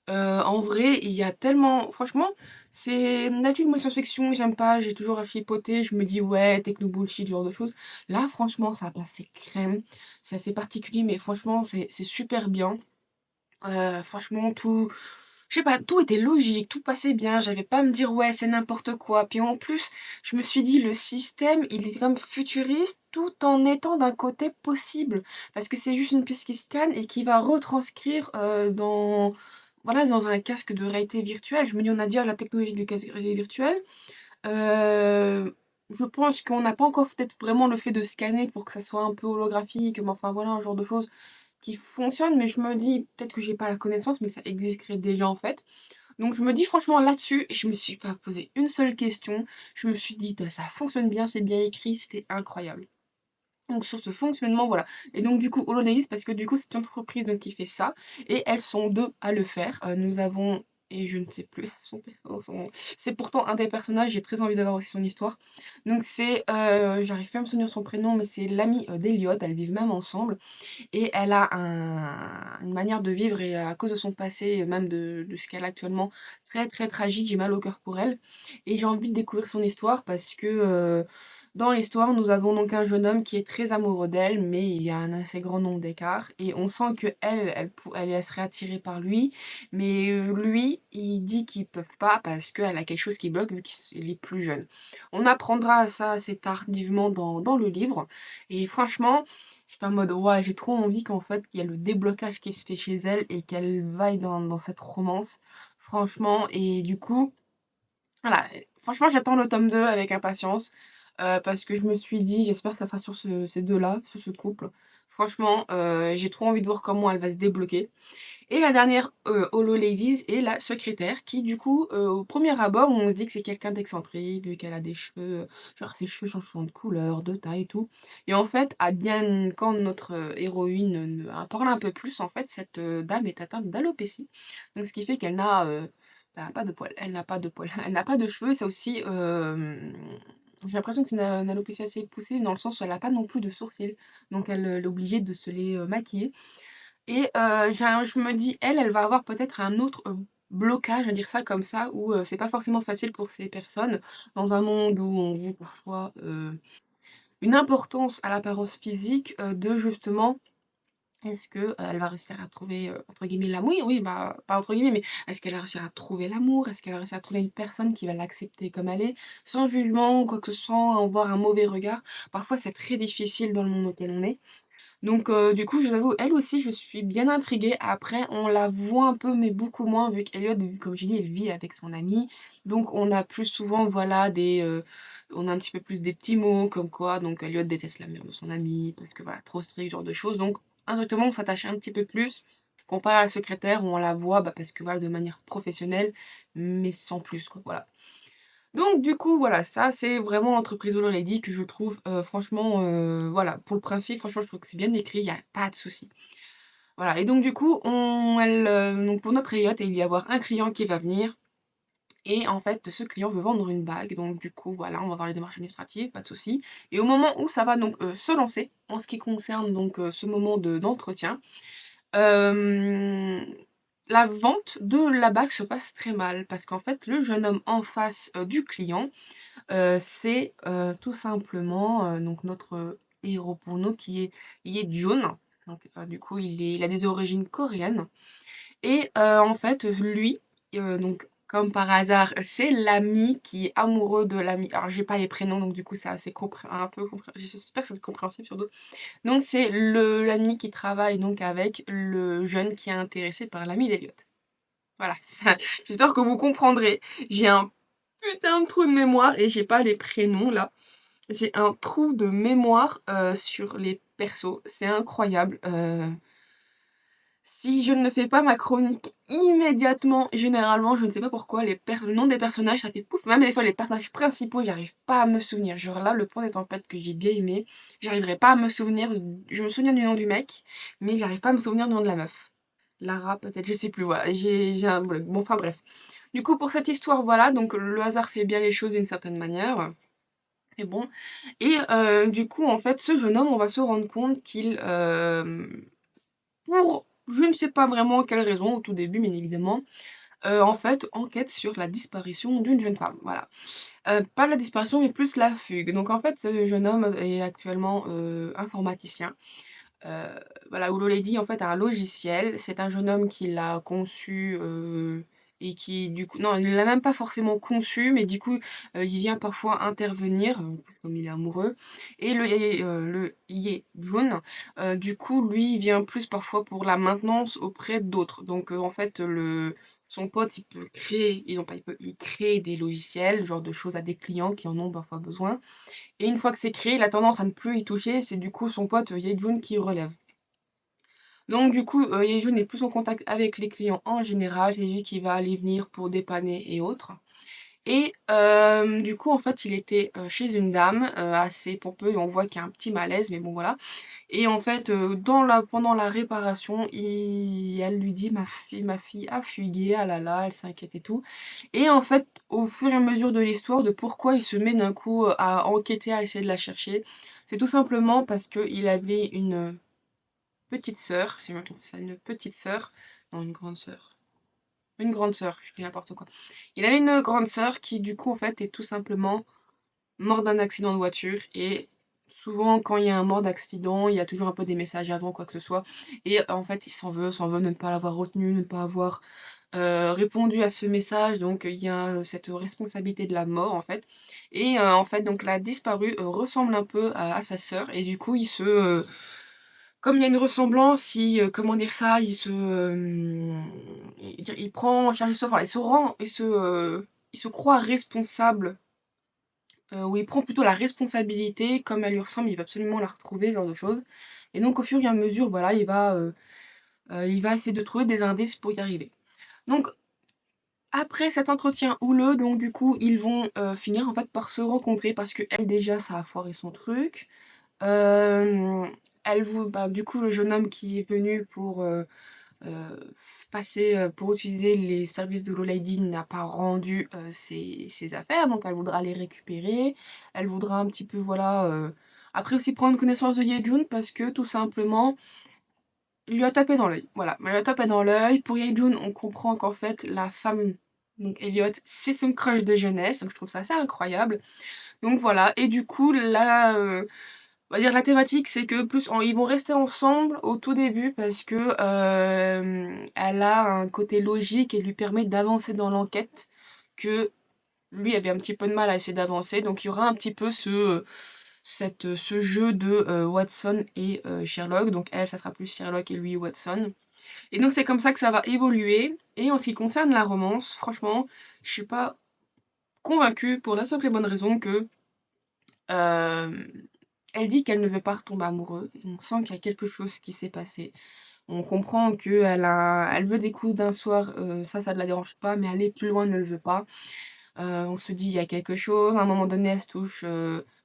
En vrai, il y a tellement franchement, c'est d'habitude moi science-fiction, j'aime pas, j'ai toujours à chipoter, je me dis: «Ouais, techno bullshit», ce genre de choses. Là, franchement, ça passe crème. C'est assez particulier, mais franchement, c'est super bien. Franchement, tout je sais pas, tout était logique, tout passait bien, j'avais pas à me dire: «Ouais, c'est n'importe quoi». Puis en plus, je me suis dit: «Le système, il est comme futuriste tout en étant d'un côté possible». Parce que c'est juste une pièce qui scanne et qui va retranscrire, dans voilà, dans un casque de réalité virtuelle. Je me dis: «On a déjà la technologie du casque de réalité virtuelle». Je pense qu'on n'a pas encore peut-être vraiment le fait de scanner pour que ça soit un peu holographique, mais enfin voilà, un genre de choses qui fonctionne, mais je me dis peut-être que j'ai pas la connaissance, mais ça existerait déjà en fait. Donc je me dis franchement là-dessus, je me suis pas posé une seule question. Je me suis dit: «Ça fonctionne bien, c'est bien écrit», c'était incroyable. Donc sur ce fonctionnement, voilà. Et donc du coup, Holonavis, parce que du coup, c'est une entreprise donc, qui fait ça, et elles sont deux à le faire. Nous avons, et je ne sais plus, c'est pourtant un des personnages, j'ai très envie d'avoir aussi son histoire. Donc c'est, j'arrive pas à me souvenir son prénom, mais c'est l'amie d'Eliot, elles vivent même ensemble, et elle a une manière de vivre, et à cause de son passé, même de ce qu'elle a actuellement, très très tragique, j'ai mal au cœur pour elle. Et j'ai envie de découvrir son histoire parce que dans l'histoire, nous avons donc un jeune homme qui est très amoureux d'elle, mais il y a un assez grand nombre d'écarts. Et on sent que elle serait attirée par lui, mais lui, il dit qu'ils peuvent pas parce qu'elle a quelque chose qui bloque vu qu'il est plus jeune. On apprendra ça assez tardivement dans le livre. Et franchement, j'étais en mode, ouais, j'ai trop envie qu'en fait, il y a le déblocage qui se fait chez elle et qu'elle vaille dans cette romance. Franchement, et du coup, voilà, franchement, j'attends le tome 2 avec impatience. Parce que je me suis dit, j'espère que ça sera sur ces deux-là, sur ce couple. Franchement, j'ai trop envie de voir comment elle va se débloquer. Et la dernière Holo Ladies est la secrétaire qui du coup, au premier abord, on se dit que c'est quelqu'un d'excentrique, vu qu'elle a des cheveux, genre ses cheveux changent souvent de couleur, de taille et tout. Et en fait, à bien quand notre, héroïne parle un peu plus, en fait, cette, dame est atteinte d'alopécie. Donc ce qui fait qu'elle n'a, bah, pas de poils. Elle n'a pas de poils, elle n'a pas de cheveux. C'est aussi, j'ai l'impression que c'est une alopécie assez poussée dans le sens où elle a pas non plus de sourcils. Donc elle est obligée de se les, maquiller. Et je me dis, elle va avoir peut-être un autre, blocage, on va dire ça comme ça, où, c'est pas forcément facile pour ces personnes, dans un monde où on veut parfois, une importance à l'apparence physique, de justement, est-ce que, elle va réussir à trouver, entre guillemets «l'amour»? Oui, oui, bah, pas entre guillemets, mais est-ce qu'elle va réussir à trouver l'amour? Est-ce qu'elle va réussir à trouver une personne qui va l'accepter comme elle est, sans jugement, quoi que ce soit, sans voir un mauvais regard? Parfois, c'est très difficile dans le monde auquel on est. Donc du coup, je vous avoue, elle aussi, je suis bien intriguée. Après, on la voit un peu, mais beaucoup moins, vu qu'Eliot, comme j'ai dit, elle vit avec son amie. Donc on a plus souvent, voilà, on a un petit peu plus des petits mots, comme quoi, donc Eliot déteste la mère de son ami, parce que voilà, trop strict, ce genre de choses. Donc indirectement on s'attache un petit peu plus comparé à la secrétaire où on la voit, parce que voilà, de manière professionnelle, mais sans plus quoi, voilà. Donc du coup, voilà, ça c'est vraiment l'entreprise Hello Lady que je trouve, franchement, voilà, pour le principe, franchement, je trouve que c'est bien écrit, il y a pas de souci. Voilà et donc du coup, donc pour notre Elliot, il va y avoir un client qui va venir et en fait, ce client veut vendre une bague, donc du coup, voilà, on va voir les démarches administratives, pas de souci. Et au moment où ça va donc, se lancer, en ce qui concerne donc, ce moment d'entretien, hem, la vente de la bague se passe très mal parce qu'en fait, le jeune homme en face, du client, c'est, tout simplement, donc notre, héros pour nous qui est Jun. Donc, du coup, il a des origines coréennes et en fait, lui, donc comme par hasard, c'est l'ami qui est amoureux de l'ami alors j'ai pas les prénoms donc du coup c'est assez un peu compré j'espère que c'est compréhensible surtout. Donc c'est l'ami qui travaille donc avec le jeune qui est intéressé par l'ami d'Eliott. Voilà, ça j'espère que vous comprendrez. J'ai un putain de trou de mémoire et j'ai pas les prénoms là. J'ai un trou de mémoire, sur les persos, c'est incroyable, si je ne fais pas ma chronique immédiatement, généralement, je ne sais pas pourquoi, le nom des personnages, ça fait pouf. Même des fois, les personnages principaux, j'arrive pas à me souvenir. Genre là, le Pont des Tempêtes que j'ai bien aimé, j'arriverai pas à me souvenir. Je me souviens du nom du mec, mais j'arrive pas à me souvenir du nom de la meuf. Lara, peut-être, je sais plus, voilà. J'ai un. Bon, enfin bref. Du coup, pour cette histoire, voilà, donc le hasard fait bien les choses d'une certaine manière. Et bon. Et du coup, en fait, ce jeune homme, on va se rendre compte qu'il. Pour je ne sais pas vraiment quelle raison, au tout début, bien évidemment, en fait, enquête sur la disparition d'une jeune femme, voilà. Pas la disparition, mais plus la fugue. Donc en fait, ce jeune homme est actuellement, informaticien. Heu, voilà, Hello Lady, en fait, a un logiciel. C'est un jeune homme qui l'a conçu, et qui, du coup non, il l'a même pas forcément conçu, mais du coup, il vient parfois intervenir, en plus comme il est amoureux et le Jun, du coup, lui, il vient plus parfois pour la maintenance auprès d'autres. Donc, en fait, son pote, il peut créer non pas il crée des logiciels, genre de choses à des clients qui en ont parfois besoin et une fois que c'est créé, il a tendance à ne plus y toucher. C'est du coup son pote, Ye-Jun qui relève. Donc du coup, Ye-Jun est plus en contact avec les clients en général. C'est lui qui va aller venir pour dépanner et autres. Et du coup, en fait, il était, chez une dame, assez pompeux et on voit qu'il y a un petit malaise, mais bon voilà. Et en fait, pendant la réparation, elle lui dit: ma fille a fugué, ah là là», elle s'inquiète et tout. Et en fait, au fur et à mesure de l'histoire, de pourquoi il se met d'un coup à enquêter, à essayer de la chercher, c'est tout simplement parce qu'il avait une petite sœur, si je me trompe, c'est une petite sœur, non, une grande sœur. Une grande sœur, je dis n'importe quoi. Il avait une grande sœur qui, du coup, en fait, est tout simplement morte d'un accident de voiture. Et souvent, quand il y a un mort d'accident, il y a toujours un peu des messages avant, quoi que ce soit. Et en fait, il s'en veut de ne pas l'avoir retenu, de ne pas avoir répondu à ce message. Donc, il y a cette responsabilité de la mort, en fait. Et en fait, donc, la disparue ressemble un peu à sa sœur. Et du coup, comme il y a une ressemblance, comment dire ça, il prend en charge de soi, enfin, il se croit responsable, ou il prend plutôt la responsabilité, comme elle lui ressemble, il va absolument la retrouver, ce genre de choses. Et donc au fur et à mesure, voilà, il va essayer de trouver des indices pour y arriver. Donc après cet entretien houleux, donc du coup, ils vont, finir en fait par se rencontrer parce qu'elle déjà ça a foiré son truc. Hem, du coup, le jeune homme qui est venu pour, passer, pour utiliser les services de Lolady n'a pas rendu, ses affaires, donc elle voudra les récupérer. Elle voudra un petit peu, voilà, après aussi prendre connaissance de Ye-Jun parce que tout simplement, il lui a tapé dans l'œil. Voilà, elle lui a tapé dans l'œil. Pour Ye-Jun, on comprend qu'en fait, la femme, donc Elliot, c'est son crush de jeunesse, donc je trouve ça assez incroyable. Donc voilà et du coup là, on va dire la thématique, c'est que ils vont rester ensemble au tout début parce que elle a un côté logique et lui permet d'avancer dans l'enquête que lui avait un petit peu de mal à essayer d'avancer. Donc il y aura un petit peu ce jeu de Watson et Sherlock. Donc elle, ça sera plus Sherlock et lui Watson. Et donc c'est comme ça que ça va évoluer. Et en ce qui concerne la romance, franchement, je suis pas convaincue pour la simple et bonne raison que euh, Elle dit qu'elle ne veut pas retomber amoureux. On sent qu'il y a quelque chose qui s'est passé. On comprend qu'elle veut des coups d'un soir, ça ne la dérange pas, mais aller plus loin ne le veut pas. On se dit: «Il y a quelque chose». À un moment donné, elle se touche,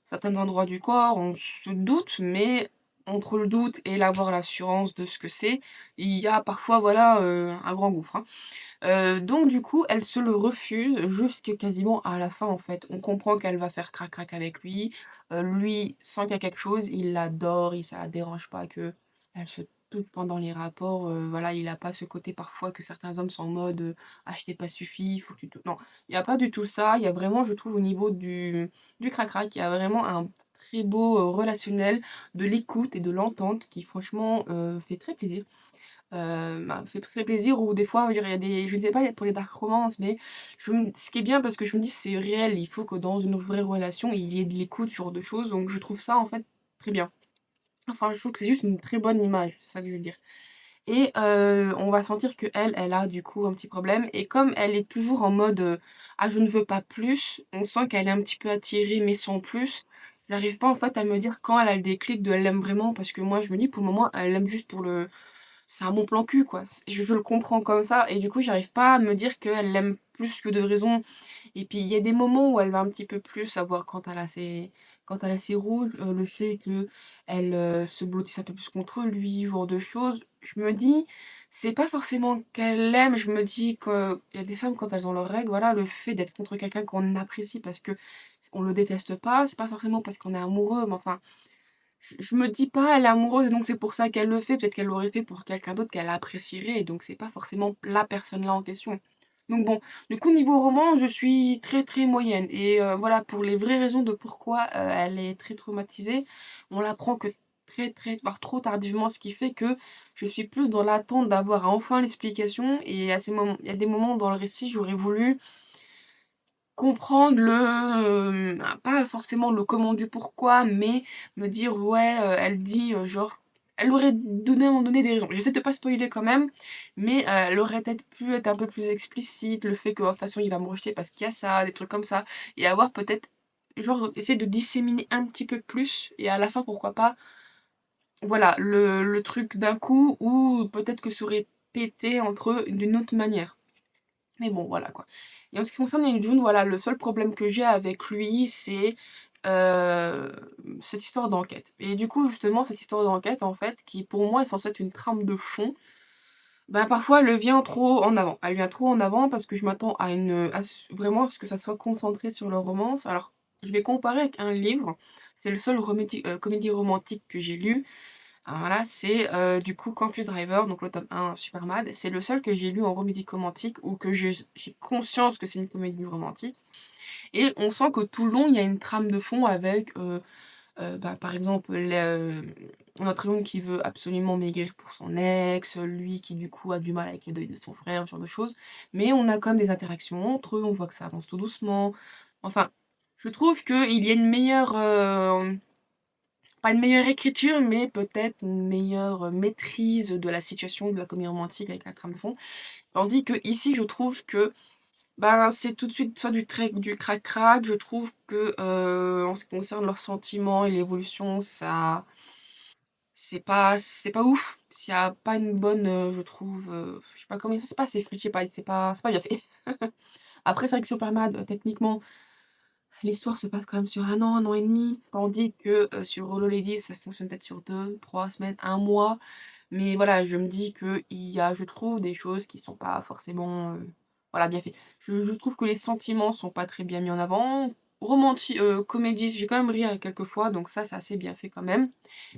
certains endroits du corps. On se doute, mais entre le doute et l'avoir l'assurance de ce que c'est, il y a parfois, voilà, un grand gouffre, hein. Donc du coup, elle se le refuse jusque quasiment à la fin, en fait. On comprend qu'elle va faire crac crac avec lui. Lui sent qu'il y a quelque chose, il l'adore, ça la dérange pas qu'elle se touche pendant les rapports, voilà, il a pas ce côté parfois que certains hommes sont en mode, «Ah je t'ai pas suffi, il faut que tu te» non, il y a pas du tout ça. Il y a vraiment, je trouve, au niveau du crac crac, il y a vraiment un très beau, relationnel, de l'écoute et de l'entente qui franchement, fait très plaisir. Fait très plaisir ou des fois, je veux dire, il y a des je ne sais pas pour les dark romances, mais ce qui est bien parce que je me dis: «C'est réel, il faut que dans une vraie relation, il y ait de l'écoute, ce genre de choses», donc je trouve ça, en fait, très bien. Enfin, je trouve que c'est juste une très bonne image, c'est ça que je veux dire et on va sentir qu'elle, elle a du coup un petit problème et comme elle est toujours en mode, «Ah je ne veux pas plus», on sent qu'elle est un petit peu attirée mais sans plus. J'arrive pas, en fait, à me dire quand elle a le déclic de elle l'aime vraiment parce que moi je me dis pour le moment, elle l'aime juste pour le c'est un bon plan cul, quoi. Je le comprends comme ça et du coup, j'arrive pas à me dire qu'elle l'aime plus que de raison. Et puis, il y a des moments où elle va un petit peu plus savoir quand elle a ses rouges, le fait qu'elle, se blottisse un peu plus contre lui, ce genre de choses. Je me dis, c'est pas forcément qu'elle l'aime, je me dis qu'il y a des femmes, quand elles ont leurs règles, voilà, le fait d'être contre quelqu'un qu'on apprécie parce que on le déteste pas, c'est pas forcément parce qu'on est amoureux, mais enfin, je me dis pas: «Elle est amoureuse et donc c'est pour ça qu'elle le fait». Peut-être qu'elle l'aurait fait pour quelqu'un d'autre qu'elle apprécierait et donc c'est pas forcément la personne là en question. Donc bon, du coup niveau roman, je suis très, très moyenne et voilà pour les vraies raisons de pourquoi, elle est très traumatisée, on l'apprend que très, très voire trop tardivement, ce qui fait que je suis plus dans l'attente d'avoir enfin l'explication et à ces moments il y a des moments dans le récit, j'aurais voulu comprendre pas forcément le comment du pourquoi, mais me dire: «Ouais, elle dit, genre» elle aurait donné à un moment donné des raisons. J'essaie de pas spoiler quand même, mais elle aurait peut-être pu être un peu plus explicite, le fait que, de toute façon, il va me rejeter parce qu'il y a ça, des trucs comme ça et avoir peut-être genre essayer de disséminer un petit peu plus et à la fin, pourquoi pas, voilà, le truc d'un coup ou peut-être que ça aurait pété entre eux d'une autre manière. Mais bon, voilà quoi. Et en ce qui concerne Neil June, voilà, le seul problème que j'ai avec lui, c'est euh, cette histoire d'enquête. Et du coup, justement, cette histoire d'enquête, en fait, qui pour moi est censée être une trame de fond, ben parfois elle vient trop en avant. Elle vient trop en avant parce que je m'attends vraiment à ce que ça soit concentré sur leur romance. Alors, je vais comparer avec un livre. C'est le seul comédie romantique que j'ai lu. Alors voilà, c'est du coup Campus Driver, donc le tome 1 Supermad. C'est le seul que j'ai lu en comédie romantique ou que j'ai conscience que c'est une comédie romantique. Et on sent que tout le long, il y a une trame de fond avec, bah, par exemple, notre héroïne qui veut absolument maigrir pour son ex, lui qui du coup a du mal avec le deuil de son frère, ce genre de choses. Mais on a quand même des interactions entre eux, on voit que ça avance tout doucement. Enfin, je trouve qu'il y a une meilleure, pas une meilleure écriture, mais peut-être une meilleure maîtrise de la situation de la comédie romantique avec la trame de fond. Tandis que ici, je trouve que ben, c'est tout de suite soit du crac-crac. Je trouve que en ce qui concerne leurs sentiments et l'évolution, ça c'est pas ouf. S'il y a pas une bonne, je trouve, je sais pas comment ça se passe, c'est fluide, je sais pas, c'est pas bien fait. Après, c'est vrai que Supermad, techniquement, l'histoire se passe quand même sur un an et demi, tandis que, sur Hollow Lady, ça fonctionne peut-être sur 2 3 semaines, un mois. Mais voilà, je me dis qu'il y a, je trouve, des choses qui sont pas forcément, voilà, bien fait. Je trouve que les sentiments sont pas très bien mis en avant. Comédie, j'ai quand même ri à quelques fois, donc ça, c'est assez bien fait quand même.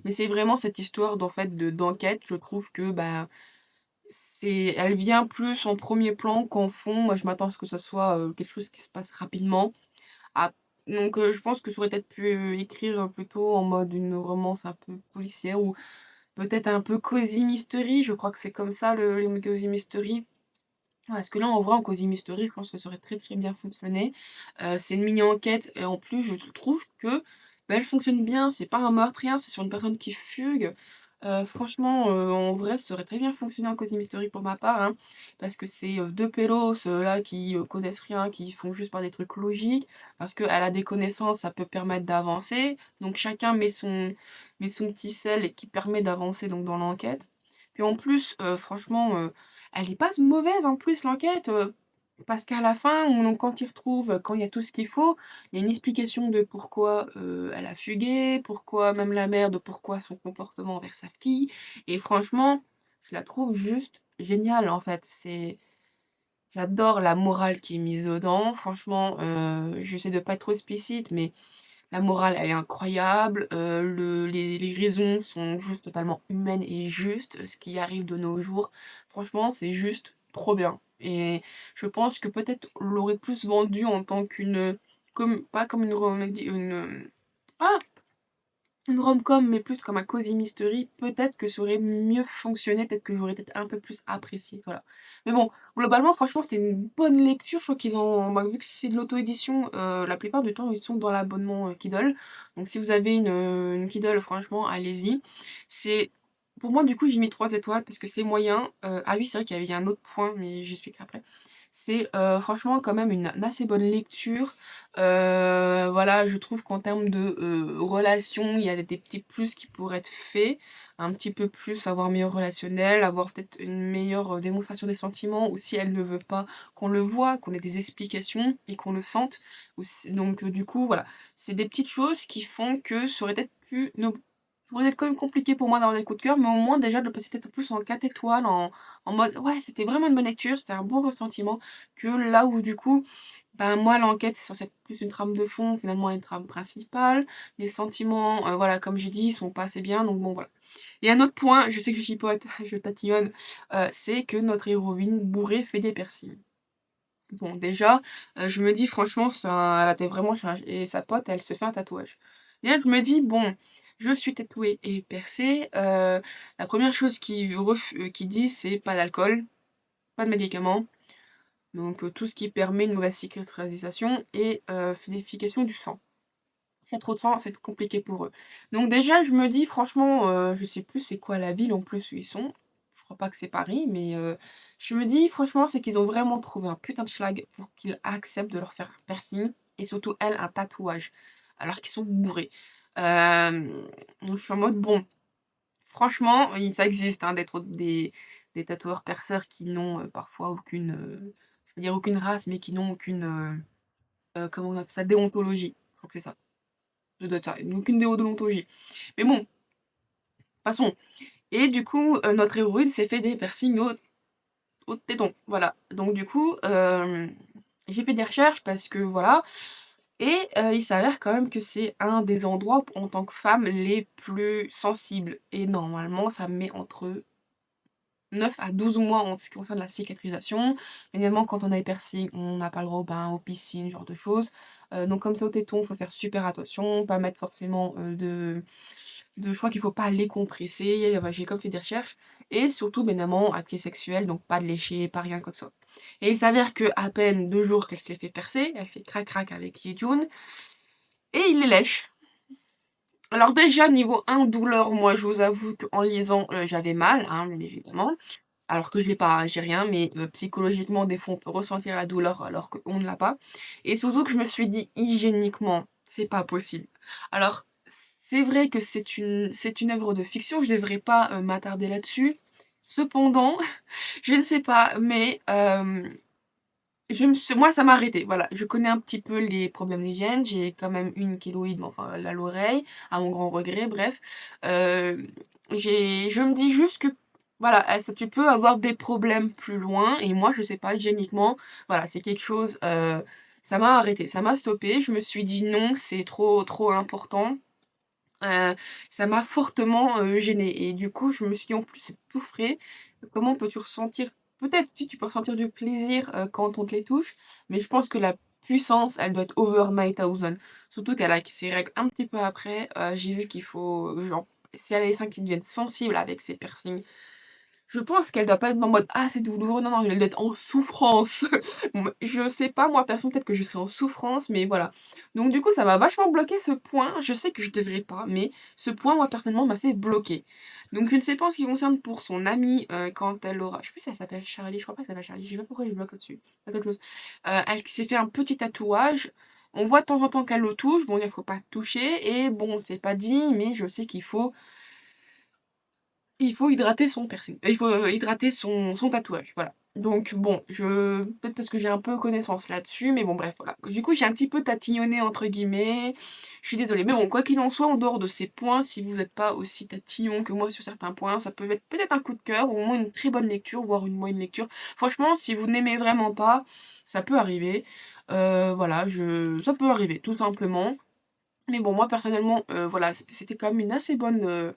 Mais c'est vraiment cette histoire d'en fait d'enquête, je trouve que, bah, elle vient plus en premier plan qu'en fond. Moi, je m'attends à ce que ça soit, quelque chose qui se passe rapidement. Ah, donc je pense que ça aurait peut-être pu, écrire, plutôt en mode une romance un peu policière ou peut-être un peu cosy mystery, je crois que c'est comme ça les cosy mystery. Parce que là, en vrai, en cosy mystery, je pense que ça aurait très, très bien fonctionné. C'est une mini enquête et en plus, je trouve que, bah, elle fonctionne bien. C'est pas un meurtre, rien, c'est sur une personne qui fugue. Franchement, en vrai, ça aurait très bien fonctionné en Cosy Mystery pour ma part, hein, parce que c'est, 2 pélos, là, qui, connaissent rien, qui font juste par des trucs logiques. Parce qu'elle a des connaissances, ça peut permettre d'avancer. Donc chacun met son petit sel et qui permet d'avancer donc dans l'enquête. Puis en plus, franchement, elle est pas mauvaise en plus l'enquête, parce qu'à la fin, on quand ils retrouvent, quand il y a tout ce qu'il faut, il y a une explication de pourquoi, elle a fugué, pourquoi même la mère de pourquoi son comportement envers sa fille et franchement, je la trouve juste géniale, en fait. J'adore la morale qui est mise dedans. Franchement, j'essaie de pas être trop explicite, mais la morale, elle est incroyable. Les raisons sont juste totalement humaines et justes. Ce qui arrive de nos jours, franchement, c'est juste trop bien. Et je pense que peut-être on l'aurait plus vendu en tant qu'une, comme, pas comme une remédie, ah! Une rom-com, mais plus comme un cosy mystery, peut-être que ça aurait mieux fonctionné, peut-être que j'aurais peut-être un peu plus apprécié, voilà. Mais bon, globalement, franchement, c'était une bonne lecture. Je crois qu'ils ont, bah, vu que c'est de l'auto-édition, la plupart du temps, ils sont dans l'abonnement Kindle. Donc si vous avez une Kindle, franchement, allez-y. C'est, pour moi, du coup, j'ai mis 3 étoiles parce que c'est moyen. Ah oui, c'est vrai qu'il y avait un autre point, mais j'expliquerai après. C'est franchement quand même une assez bonne lecture. Voilà, je trouve qu'en termes de, relations, il y a des petits plus qui pourraient être faits. Un petit peu plus, avoir meilleur relationnel, avoir peut-être une meilleure, démonstration des sentiments ou si elle ne veut pas qu'on le voit, qu'on ait des explications et qu'on le sente. Ou s donc du coup, voilà. C'est des petites choses qui font que ça aurait peut-être pu ne ça aurait été quand même compliqué pour moi d'avoir des coups de cœur, mais au moins déjà de le passer peut-être plus en 4 étoiles, en mode: «Ouais, c'était vraiment une bonne lecture, c'était un bon ressentiment», que là où du coup, ben, moi, l'enquête, c'est censé être plus une trame de fond, finalement une trame principale. Les sentiments, voilà, comme j'ai dit, ils sont pas assez bien, donc bon, voilà. Et un autre point, je sais que je chipote, je tatillonne, c'est que notre héroïne bourrée fait des piercings. Bon, déjà, je me dis franchement, ça elle a été vraiment chargée et sa pote, elle se fait un tatouage. Déjà, je me dis: «Bon, je suis tatouée et percée, la première chose qu'ils disent, c'est pas d'alcool, pas de médicaments». Donc tout ce qui permet une mauvaise cicatrisation et fluidification du sang. S'il y a trop de sang, c'est compliqué pour eux. Donc déjà, je me dis franchement, je sais plus c'est quoi la ville en plus où ils sont. Je crois pas que c'est Paris, mais je me dis franchement, c'est qu'ils ont vraiment trouvé un putain de schlag pour qu'ils acceptent de leur faire un piercing et surtout elle, un tatouage, alors qu'ils sont bourrés. Donc je suis en mode: «Bon, franchement, ça existe, hein, d'être des tatoueurs perceurs qui n'ont, parfois aucune, je veux dire aucune race, mais qui n'ont aucune, comment on appelle ça? Déontologie. Je crois que c'est ça. Ça doit être ça, aucune déontologie. Mais bon, passons. Et du coup, notre héroïne s'est fait des piercings au téton, voilà. Donc du coup, j'ai fait des recherches parce que voilà et il s'avère quand même que c'est un des endroits en tant que femme les plus sensibles et normalement ça met entre 9 à 12 mois en ce qui concerne la cicatrisation. Évidemment, quand on a des piercings, on n'a pas le droit aux bains, aux piscines, ce genre de choses. Donc comme ça, au téton, il faut faire super attention, pas mettre forcément, je crois qu'il faut pas les compresser, enfin, j'ai comme fait des recherches et surtout, bien évidemment, acte sexuel, donc pas de lécher, pas rien, quoi que ce soit. Et il s'avère qu'à peine 2 jours qu'elle s'est fait percer, elle fait crac crac avec Yejun et il les lèche. Alors déjà, niveau 1, douleur, moi, je vous avoue qu'en lisant, j'avais mal, hein, bien évidemment. Alors que je l'ai pas, hein, j'ai rien, mais psychologiquement, des fois, on peut ressentir la douleur alors qu'on ne l'a pas. Et surtout que je me suis dit: «Hygiéniquement, c'est pas possible». Alors, c'est vrai que c'est une œuvre de fiction, je devrais pas, m'attarder là-dessus. Cependant, je ne sais pas, mais moi, ça m'a arrêtée, voilà. Je connais un petit peu les problèmes d'hygiène, j'ai quand même une kéloïde, mais enfin, elle à l'oreille, à mon grand regret, bref. Hem, je me dis juste que, voilà, ça tu peux avoir des problèmes plus loin et moi, je sais pas, hygiéniquement, voilà, c'est quelque chose, ça m'a arrêtée, ça m'a stoppée. Je me suis dit: «Non, c'est trop, trop important». Heu, Ça m'a fortement, gênée et du coup, je me suis dit: «En plus, c'est tout frais, comment peux-tu ressentir?» Peut-être si tu peux ressentir du plaisir, quand on te les touche, mais je pense que la puissance, elle doit être over 9000. Surtout qu'elle a ses règles un petit peu après, j'ai vu qu'il faut, genre, si elle a les seins qui deviennent sensibles avec ses piercings, je pense qu'elle doit pas être en mode: «Ah c'est douloureux», non, non, elle doit être en souffrance. Je sais pas moi perso, peut-être que je serai en souffrance, mais voilà. Donc du coup, ça m'a vachement bloqué ce point. Je sais que je devrais pas, mais ce point, moi personnellement, m'a fait bloquer. Donc je ne sais pas en ce qui concerne pour son amie, quand elle aura je sais plus si elle s'appelle Charlie, je crois pas qu'elle s'appelle Charlie, je sais pas pourquoi je bloque là-dessus. C'est quelque chose. Elle qui s'est fait un petit tatouage. On voit de temps en temps qu'elle le touche. Bon, il faut pas toucher et bon, c'est pas dit, mais je sais qu'il faut hydrater son piercing. Il faut hydrater son tatouage, voilà. Donc bon, peut-être parce que j'ai un peu connaissance là-dessus, mais bon bref, voilà. Du coup, j'ai un petit peu tatillonné entre guillemets. Je suis désolée. Mais bon, quoi qu'il en soit, en dehors de ces points, si vous n'êtes pas aussi tatillon que moi sur certains points, ça peut être peut-être un coup de cœur, ou au moins une très bonne lecture, voire une moyenne lecture. Franchement, si vous n'aimez vraiment pas, ça peut arriver. Voilà, ça peut arriver, tout simplement. Mais bon, moi personnellement, voilà, c'était quand même une assez bonne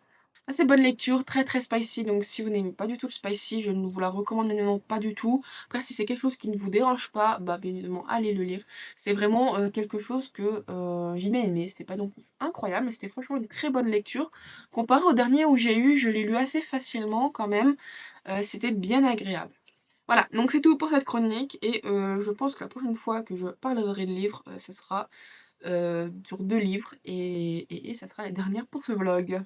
lecture, très très spicy. Donc si vous n'aimez pas du tout le spicy, je ne vous la recommande évidemment pas du tout. Après, si c'est quelque chose qui ne vous dérange pas, bah bien évidemment, allez le lire. C'est vraiment quelque chose que j'ai bien aimé. C'était pas donc incroyable, mais c'était franchement une très bonne lecture. Comparé au dernier où j'ai eu, je l'ai lu assez facilement quand même. C'était bien agréable. Voilà, donc c'est tout pour cette chronique et je pense que la prochaine fois que je parlerai de livres, ce sera sur 2 livres et ça sera la dernière pour ce vlog.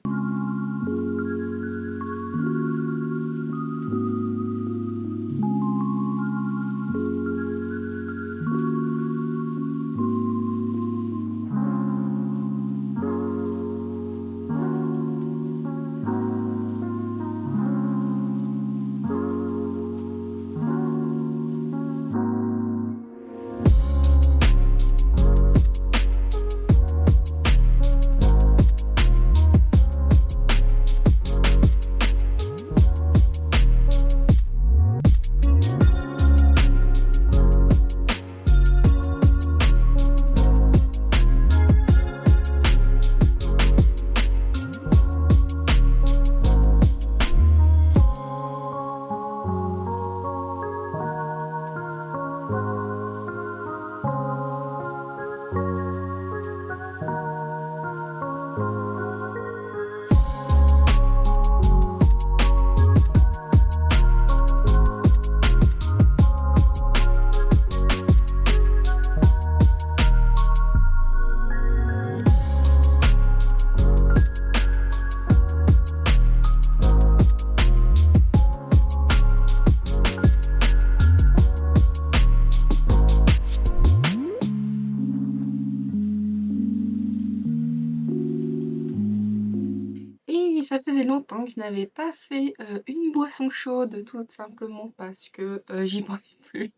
Et ça faisait longtemps que je n'avais pas fait, une boisson chaude, tout simplement parce que, j'y pensais plus.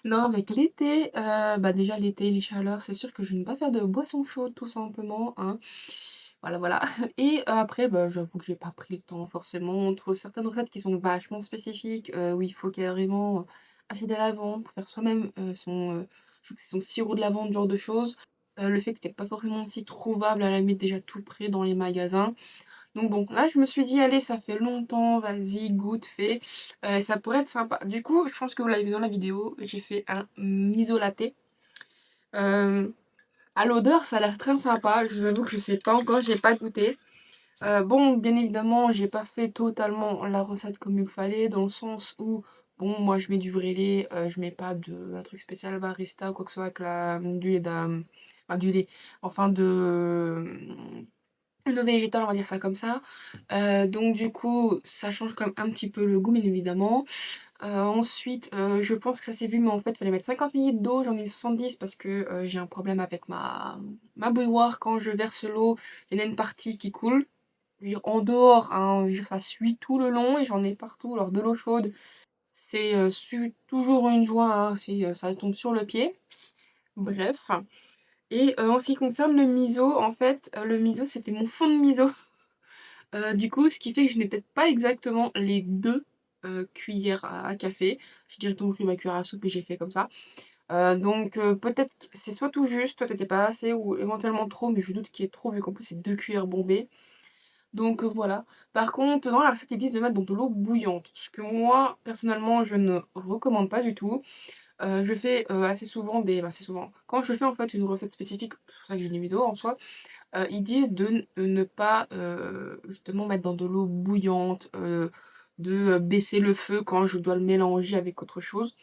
Non, avec l'été, bah, déjà l'été, les chaleurs, c'est sûr que je ne vais pas faire de boisson chaude tout simplement, hein. Voilà, voilà. Et après, bah, j'avoue que j'ai pas pris le temps forcément. On trouve certaines recettes qui sont vachement spécifiques, où il faut carrément acheter de la lavande pour faire soi-même, je trouve que c'est son sirop de lavande, ce genre de choses. Le fait que c'était pas forcément aussi trouvable, à la limite déjà tout près dans les magasins. Donc bon, là je me suis dit: «Allez, ça fait longtemps, vas-y, goûte, fais, ça pourrait être sympa». Du coup, je pense que vous l'avez vu dans la vidéo, j'ai fait un miso latte. Hem, à l'odeur, ça a l'air très sympa. Je vous avoue que je sais pas encore, j'ai pas goûté. Bon, bien évidemment, j'ai pas fait totalement la recette comme il fallait, dans le sens où, bon, moi je mets du vrai lait, je mets pas de un truc spécial barista ou quoi que ce soit avec du lait enfin du lait, enfin de végétal, on va dire ça comme ça. Donc du coup, ça change quand même un petit peu le goût, bien évidemment. Ensuite, je pense que ça s'est vu, mais en fait, il fallait mettre 50 ml d'eau. J'en ai mis 70 parce que j'ai un problème avec ma bouilloire. Quand je verse l'eau, il y en a une partie qui coule. Je veux dire, en dehors, hein, je veux dire, ça suit tout le long et j'en ai partout. Alors de l'eau chaude, c'est toujours une joie, hein, si ça tombe sur le pied. Bref. Et en ce qui concerne le miso, en fait, le miso, c'était mon fond de miso. Du coup, ce qui fait que je n'ai peut-être pas exactement les 2 cuillères à café. J'ai directement pris ma cuillère à soupe et j'ai fait comme ça. Donc peut-être que c'est soit tout juste, soit peut-être pas assez ou éventuellement trop, mais je doute qu'il y ait trop vu qu'en plus c'est 2 cuillères bombées. Donc voilà. Par contre, dans la recette, ils disent de mettre dans de l'eau bouillante, ce que moi, personnellement, je ne recommande pas du tout. Je fais, assez souvent assez souvent, quand je fais en fait une recette spécifique, c'est pour ça que j'ai mis d'eau en soi, ils disent de ne pas, justement mettre dans de l'eau bouillante, de baisser le feu quand je dois le mélanger avec autre chose.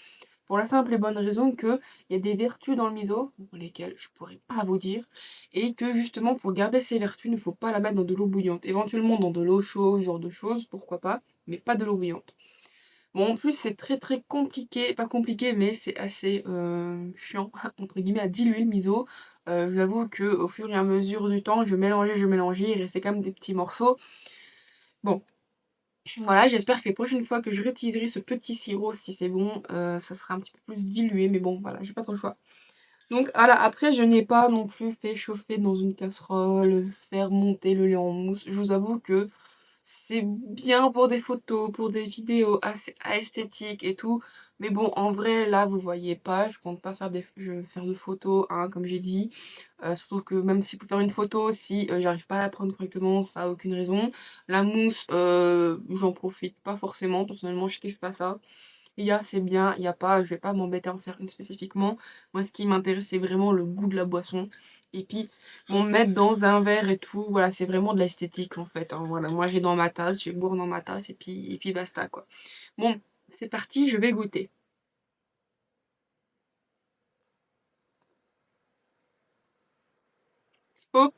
Pour la simple et bonne raison qu'il y a des vertus dans le miso, lesquelles je pourrais pas vous dire, et que justement pour garder ces vertus, il ne faut pas la mettre dans de l'eau bouillante. Éventuellement dans de l'eau chaude, ce genre de choses, pourquoi pas, mais pas de l'eau bouillante. Bon, en plus, c'est très très compliqué, pas compliqué, mais c'est assez chiant, entre guillemets, à diluer le miso. Je vous avoue que au fur et à mesure du temps, je mélangeais, il restait quand même des petits morceaux. Bon, voilà, j'espère que les prochaines fois que je réutiliserai ce petit sirop, si c'est bon, ça sera un petit peu plus dilué, mais bon, voilà, j'ai pas trop le choix. Donc voilà, après, je n'ai pas non plus fait chauffer dans une casserole, faire monter le lait en mousse. Je vous avoue que c'est bien pour des photos, pour des vidéos assez esthétiques et tout. Mais bon, en vrai, là, vous voyez pas, je compte pas faire faire de photos, hein, comme j'ai dit. Surtout que même si pour faire une photo, si j'arrive pas à la prendre correctement, ça a aucune raison. La mousse, j'en profite pas forcément. Personnellement, je kiffe pas ça. Il y a, c'est bien, il y a pas, je vais pas m'embêter à en faire une spécifiquement. Moi, ce qui m'intéresse, c'est vraiment le goût de la boisson. Et puis, bon, mettre dans un verre et tout, voilà, c'est vraiment de l'esthétique en fait, hein. Voilà, moi j'ai dans ma tasse, je vais boire dans ma tasse et puis basta quoi. Bon, c'est parti, je vais goûter. Oh,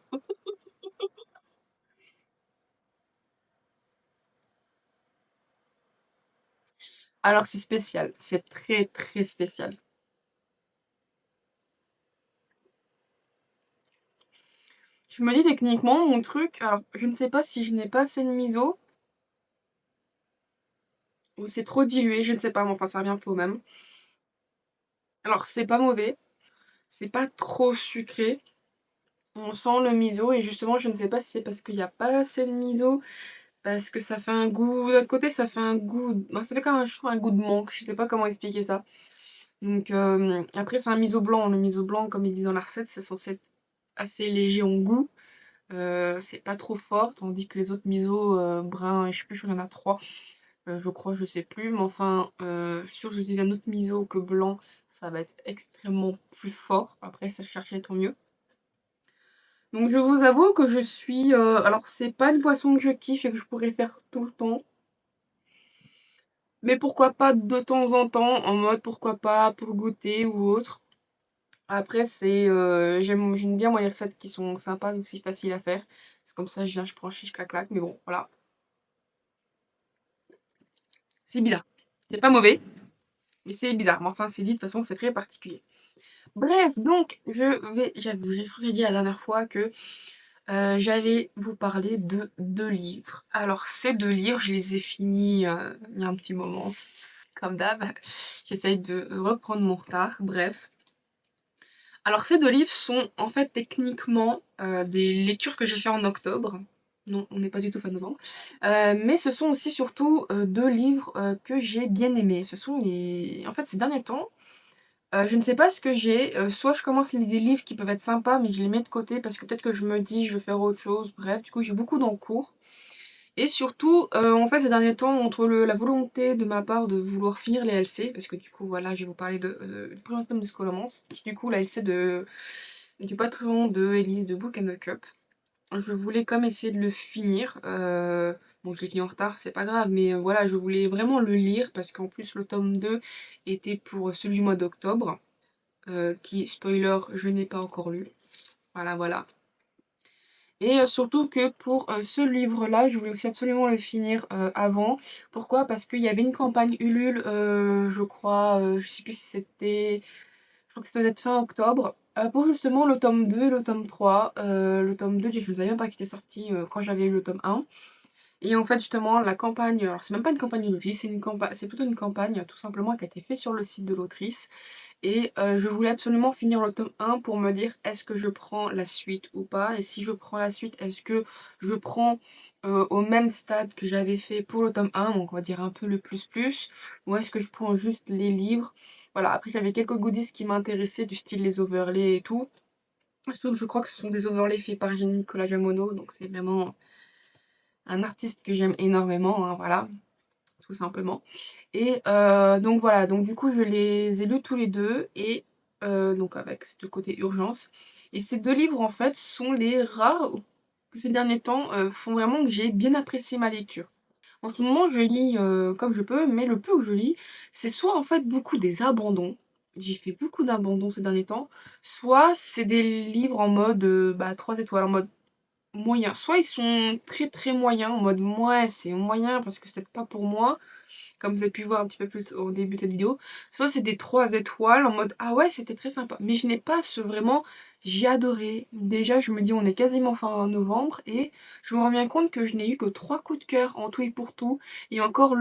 alors c'est spécial, c'est très très spécial. Je me dis techniquement, mon truc, alors je ne sais pas si je n'ai pas assez de miso ou c'est trop dilué, je ne sais pas, mais enfin ça revient un peu au même. Alors c'est pas mauvais, c'est pas trop sucré. On sent le miso et justement je ne sais pas si c'est parce qu'il n'y a pas assez de miso, parce que ça fait un goût, d'un côté ça fait un goût, bah, ça fait quand même je trouve un goût de manque, je sais pas comment expliquer ça. Donc après c'est un miso blanc, le miso blanc comme ils disent dans la recette c'est censé être assez léger en goût. C'est pas trop fort, tandis que les autres miso bruns, et je sais plus, il y en a trois, je crois, je sais plus, mais enfin, sûr j'utilise un autre miso que blanc, ça va être extrêmement plus fort. Après c'est recherché tant mieux. Donc je vous avoue que je suis... alors c'est pas une boisson que je kiffe et que je pourrais faire tout le temps. Mais pourquoi pas de temps en temps, en mode pourquoi pas pour goûter ou autre. Après c'est... j'aime bien moi les recettes qui sont sympas mais aussi faciles à faire. C'est comme ça je viens, je prends chiche clac clac. Mais bon voilà. C'est bizarre. C'est pas mauvais, mais c'est bizarre. Mais enfin c'est dit de toute façon c'est très particulier. Bref, donc je crois que j'ai dit la dernière fois que j'allais vous parler de deux livres. Alors, ces deux livres, je les ai finis il y a un petit moment, comme d'hab. J'essaye de reprendre mon retard, bref. Alors, ces deux livres sont en fait techniquement des lectures que j'ai fait en octobre. Non, on n'est pas du tout fin novembre. Mais ce sont aussi surtout deux livres que j'ai bien aimés. Ce sont les... En fait, ces derniers temps, je ne sais pas ce que j'ai. Soit je commence des livres qui peuvent être sympas, mais je les mets de côté parce que peut-être que je me dis je veux faire autre chose. Bref, du coup, j'ai beaucoup d'encours. Et surtout, en fait, ces derniers temps, entre la volonté de ma part de vouloir finir les LC, parce que du coup, voilà, je vais vous parler du premier tome de Scholomance, qui du coup, la LC du patron de Elise de Book and the Cup. Je voulais comme essayer de le finir. Bon, je l'ai fini en retard, c'est pas grave, mais voilà, je voulais vraiment le lire parce qu'en plus, le tome 2 était pour celui du mois d'octobre qui, spoiler, je n'ai pas encore lu. Voilà, voilà. Et surtout que pour ce livre-là, je voulais aussi absolument le finir avant. Pourquoi? Parce qu'il y avait une campagne Ulule, je crois, je sais plus si c'était... Je crois que c'était peut-être fin octobre. Pour justement le tome 2 et le tome 3. Le tome 2, je ne savais même pas qu'il était sorti quand j'avais eu le tome 1. Et en fait, justement, la campagne, alors c'est même pas une campagne Ulule, c'est plutôt une campagne tout simplement qui a été faite sur le site de l'autrice. Et je voulais absolument finir le tome 1 pour me dire est-ce que je prends la suite ou pas. Et si je prends la suite, est-ce que je prends au même stade que j'avais fait pour le tome 1, donc on va dire un peu le plus plus, ou est-ce que je prends juste les livres. Voilà, après j'avais quelques goodies qui m'intéressaient, du style les overlays et tout. Surtout que je crois que ce sont des overlays faits par Nicolas Jamono, donc c'est vraiment un artiste que j'aime énormément, hein, voilà, tout simplement. Et donc voilà, donc du coup je les ai lus tous les deux et donc avec ce côté urgence. Et ces deux livres en fait sont les rares que ces derniers temps font vraiment que j'ai bien apprécié ma lecture. En ce moment, je lis, comme je peux, mais le peu que je lis, c'est soit en fait beaucoup des abandons. J'ai fait beaucoup d'abandons ces derniers temps, soit c'est des livres en mode, 3 étoiles, en mode moyen. Soit ils sont très, très moyens, en mode: «Mouais, c'est moyen parce que c'est peut-être pas pour moi», comme vous avez pu voir un petit peu plus au début de cette vidéo. Soit c'est des 3 étoiles en mode ah ouais, c'était très sympa. Mais je n'ai pas ce vraiment j'ai adoré. Déjà, je me dis on est quasiment fin novembre et je me rends bien compte que je n'ai eu que 3 coups de cœur en tout et pour tout. Et encore pas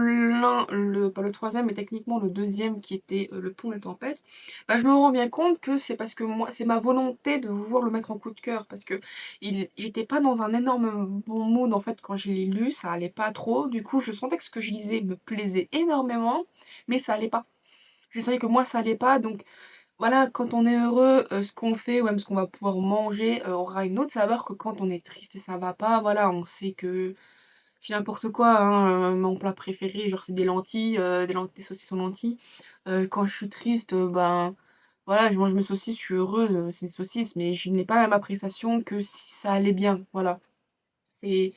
le troisième, mais techniquement le deuxième qui était Le Pont des Tempêtes. Bah, je me rends bien compte que c'est parce que moi, c'est ma volonté de vouloir le mettre en coup de cœur parce que j'étais pas dans un énorme bon mood en fait quand je l'ai lu, ça allait pas trop. Du coup, je sentais que ce que je lisais me plaisait énormément, mais ça allait pas. Je savais que moi ça allait pas, donc voilà, quand on est heureux, ce qu'on fait ou même ce qu'on va pouvoir manger, aura une autre saveur que quand on est triste et ça va pas. Voilà, on sait que j'ai n'importe quoi, hein, mon plat préféré, genre c'est des saucisses aux lentilles. Quand je suis triste, ben, voilà, je mange mes saucisses, je suis heureuse, c'est des saucisses, mais je n'ai pas la même appréciation que si ça allait bien, voilà. C'est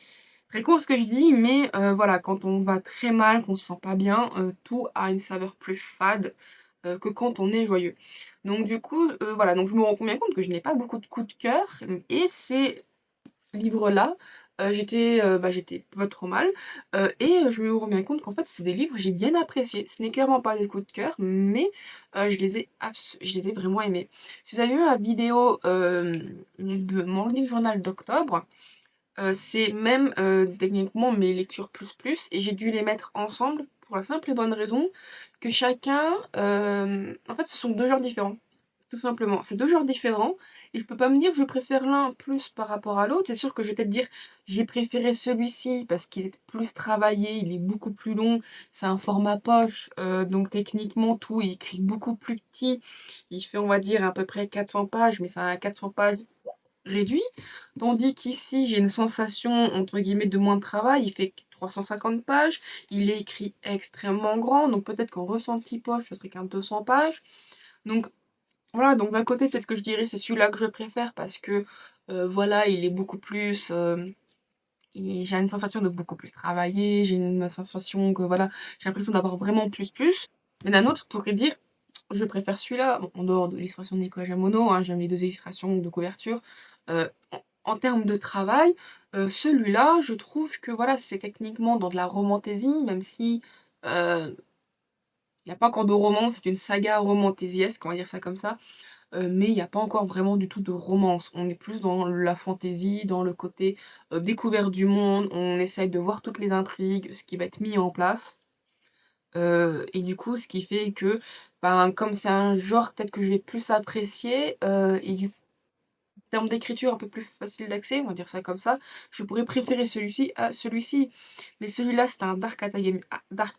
très con ce que je dis, mais voilà, quand on va très mal, qu'on se sent pas bien, tout a une saveur plus fade, que quand on est joyeux. Donc du coup, voilà, donc je me rends bien compte que je n'ai pas beaucoup de coups de cœur, et ces livres-là, j'étais pas trop mal, et je me rends bien compte qu'en fait, c'est des livres que j'ai bien appréciés. Ce n'est clairement pas des coups de cœur, mais je les ai vraiment aimés. Si vous avez vu la vidéo, de mon livre journal d'octobre, c'est même, techniquement mes lectures plus plus et j'ai dû les mettre ensemble pour la simple et bonne raison que chacun, en fait, ce sont 2 genres différents, tout simplement. C'est 2 genres différents et je peux pas me dire que je préfère l'un plus par rapport à l'autre. C'est sûr que je vais peut-être dire: «J'ai préféré celui-ci parce qu'il est plus travaillé, il est beaucoup plus long, c'est un format poche, donc techniquement tout est écrit beaucoup plus petit». Il fait, on va dire, à peu près 400 pages, mais c'est un 400 pages réduit. Tandis qu'ici, j'ai une sensation, entre guillemets, de moins de travail. Il fait 350 pages. Il est écrit extrêmement grand. Donc peut-être qu'en ressenti poche, ce serait qu'un 200 pages. Donc voilà, donc d'un côté, peut-être que je dirais c'est celui-là que je préfère parce que voilà, il est beaucoup plus. J'ai une sensation de beaucoup plus travailler. J'ai une sensation que voilà, j'ai l'impression d'avoir vraiment plus plus. Mais d'un autre, je pourrais dire je préfère celui-là, bon, en dehors de l'illustration de Nicolas Jamono, hein, j'aime les 2 illustrations de couverture. En termes de travail, celui-là, je trouve que voilà, c'est techniquement dans de la romantaisie, même si, il y a pas encore de roman, c'est une saga romantaisiesque, on va dire ça comme ça, mais il y a pas encore vraiment du tout de romance. On est plus dans la fantaisie, dans le côté, découverte du monde, on essaye de voir toutes les intrigues, ce qui va être mis en place. Et du coup, ce qui fait que, ben, comme c'est un genre peut-être que je vais plus apprécier, et du terme d'écriture un peu plus facile d'accès, on va dire ça comme ça, je pourrais préférer celui-ci à celui-ci. Mais celui-là, c'est un Dark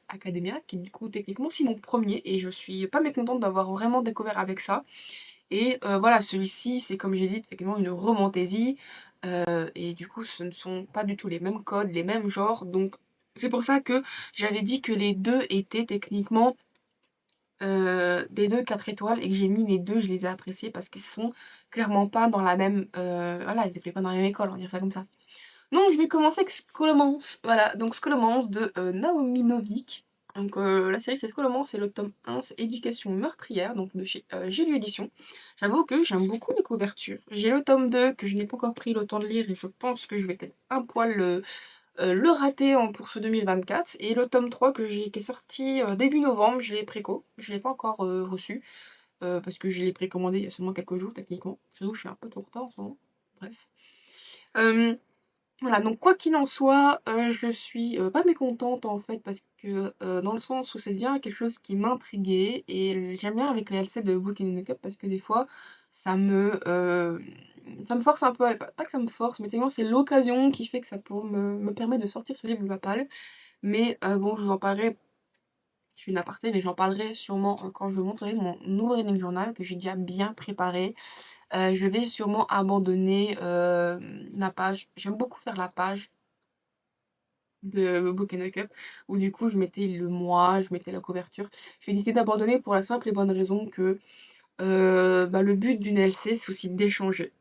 Academia, qui du coup techniquement c'est mon premier, et je suis pas mécontente d'avoir vraiment découvert avec ça. Et voilà, celui-ci, c'est comme j'ai dit, techniquement une romantaisie, et du coup, ce ne sont pas du tout les mêmes codes, les mêmes genres, donc c'est pour ça que j'avais dit que les deux étaient techniquement des 2 4 étoiles et que j'ai mis les 2 je les ai appréciés parce qu'ils sont clairement pas dans la même, voilà, ils étaient pas dans la même école, on va dire ça comme ça. Donc je vais commencer avec Scholomance. Voilà, donc Scholomance de, Naomi Novik. Donc la série c'est Scholomance, c'est le tome 1, c'est Éducation meurtrière, donc de chez, J'ai lu éditions. J'avoue que j'aime beaucoup les couvertures. J'ai le tome 2 que je n'ai pas encore pris le temps de lire et je pense que je vais peut-être un poil, le raté pour ce 2024 et le tome 3 qui est sorti début novembre, je l'ai préco. Je l'ai pas encore reçu parce que je l'ai précommandé il y a seulement quelques jours techniquement. J'avoue, je suis un peu trop retard en ce moment. Bref. Euh, voilà, donc quoi qu'il en soit, je suis pas mécontente en fait parce que dans le sens où c'est bien quelque chose qui m'intriguait et j'aime bien avec les LC de Book in the Cup parce que des fois ça me force un peu, pas que ça me force, mais techniquement c'est l'occasion qui fait que ça pour me permet de sortir ce livre de ma palle. Mais bon, je vous en parlerai, je fais une aparté, mais j'en parlerai sûrement quand je vous montrerai mon nouveau reading journal que j'ai déjà bien préparé. Je vais sûrement abandonner la page. J'aime beaucoup faire la page de Book and Cup où du coup je mettais le mois, je mettais la couverture. Je vais décider d'abandonner pour la simple et bonne raison que le but d'une LC c'est aussi d'échanger.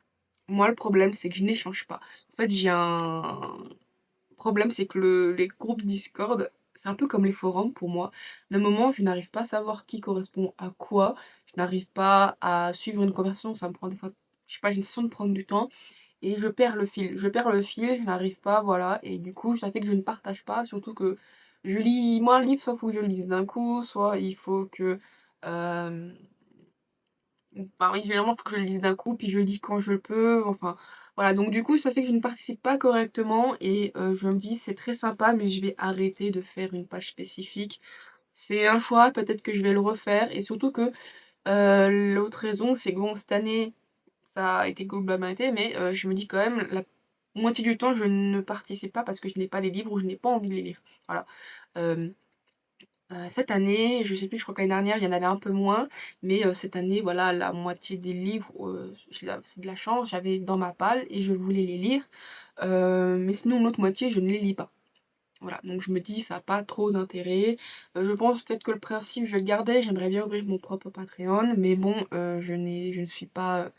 Moi le problème c'est que je n'échange pas. En fait j'ai un problème, c'est que les groupes Discord, c'est un peu comme les forums pour moi. D'un moment, je n'arrive pas à savoir qui correspond à quoi. Je n'arrive pas à suivre une conversation. Ça me prend des fois, je sais pas, j'ai l'impression de prendre du temps. Et je perds le fil. Je perds le fil, je n'arrive pas, voilà. Et du coup, ça fait que je ne partage pas. Surtout que je lis, moi, un livre, soit il faut que je le lise d'un coup, soit il faut que... euh, Enfin, oui, généralement, il faut que je le lise d'un coup, puis je le lis quand je le peux. Enfin, voilà. Donc, du coup, ça fait que je ne participe pas correctement. Et je me dis, c'est très sympa, mais je vais arrêter de faire une page spécifique. C'est un choix, peut-être que je vais le refaire. Et surtout que l'autre raison, c'est que bon, cette année, ça a été globalement été, mais je me dis quand même, la moitié du temps, je ne participe pas parce que je n'ai pas les livres ou je n'ai pas envie de les lire. Voilà. Euh, cette année, je sais plus, je crois que l'année dernière, il y en avait un peu moins, mais cette année, voilà, la moitié des livres, c'est de la chance, j'avais dans ma palle et je voulais les lire. Mais sinon, l'autre moitié, je ne les lis pas. Voilà, donc je me dis, ça n'a pas trop d'intérêt. Je pense peut-être que le principe, je vais le garder. J'aimerais bien ouvrir mon propre Patreon, mais bon, je ne suis pas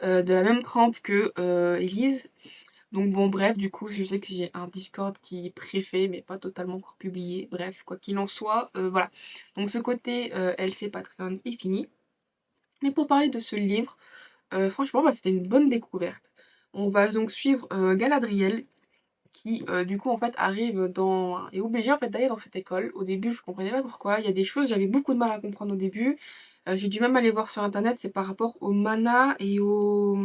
de la même trempe que Elise. Donc bon, bref, du coup, je sais que j'ai un Discord qui est préfet, mais pas totalement encore publié. Bref, quoi qu'il en soit, voilà. Donc ce côté LC Patreon est fini. Mais pour parler de ce livre, franchement, bah, c'était une bonne découverte. On va donc suivre Galadriel, qui du coup en fait arrive dans est obligée en fait d'aller dans cette école. Au début, je comprenais pas pourquoi. Il y a des choses, j'avais beaucoup de mal à comprendre au début. J'ai dû même aller voir sur internet, c'est par rapport au mana et au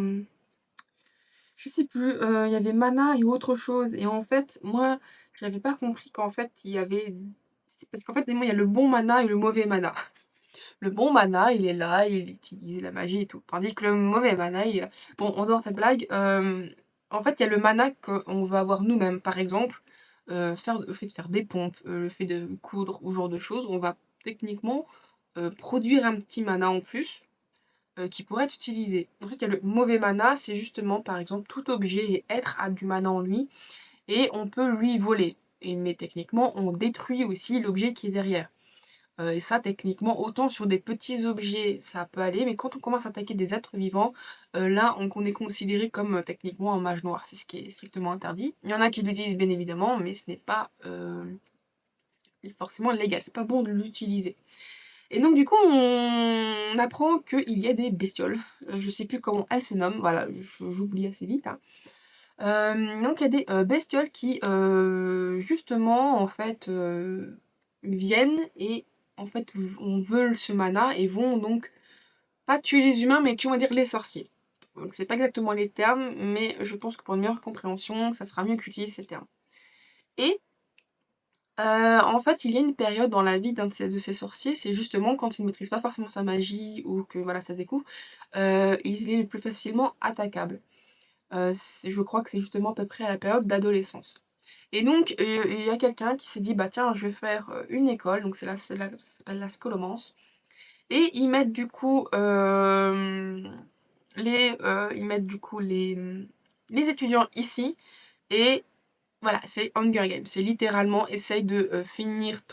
je sais plus, il y avait mana et autre chose. Et en fait, moi, j'avais pas compris qu'en fait, il y avait. C'est parce qu'en fait, moi, il y a le bon mana et le mauvais mana. Le bon mana, il est là, il utilise la magie et tout. Tandis que le mauvais mana, il est là. Bon, en dehors de cette blague, en fait, il y a le mana qu'on va avoir nous-mêmes. Par exemple, le fait de faire des pompes, le fait de coudre ou ce genre de choses, on va techniquement produire un petit mana en plus qui pourrait être utilisé. Ensuite, il y a le mauvais mana, c'est justement par exemple tout objet et être a du mana en lui et on peut lui voler. Mais techniquement, on détruit aussi l'objet qui est derrière. Et ça, techniquement, autant sur des petits objets, ça peut aller, mais quand on commence à attaquer des êtres vivants, là, on est considéré comme techniquement un mage noir. C'est ce qui est strictement interdit. Il y en a qui l'utilisent bien évidemment, mais ce n'est pas forcément légal. C'est pas bon de l'utiliser. Et donc du coup, on apprend qu'il y a des bestioles. Je sais plus comment elles se nomment, voilà, j'oublie assez vite, hein. Donc il y a des bestioles qui, justement, en fait, viennent et en fait on veut ce mana et vont donc pas tuer les humains, mais tuer, on va dire, les sorciers. Donc c'est pas exactement les termes, mais je pense que pour une meilleure compréhension, ça sera mieux qu'utiliser ces termes. Et en fait, il y a une période dans la vie d'un de ces sorciers, c'est justement quand il ne maîtrise pas forcément sa magie ou que voilà, ça se découvre, il est le plus facilement attaquable. Je crois que c'est justement à peu près à la période d'adolescence. Et donc, il y a quelqu'un qui s'est dit, bah tiens, je vais faire une école, donc ça s'appelle la Scholomance. Et ils mettent du coup les étudiants ici, et voilà, c'est Hunger Games. C'est littéralement essaye de finir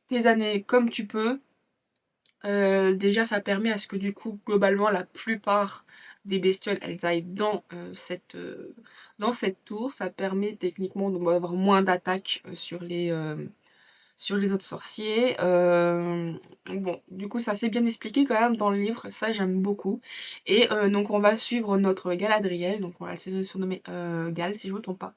tes années comme tu peux. Déjà, ça permet à ce que du coup, globalement, la plupart des bestioles, elles aillent dans cette tour. Ça permet techniquement d'avoir moins d'attaques sur les autres sorciers. Bon, du coup, ça s'est bien expliqué quand même dans le livre, ça j'aime beaucoup. Et donc, on va suivre notre Galadriel, donc on va le surnommer Gal, si je me trompe pas.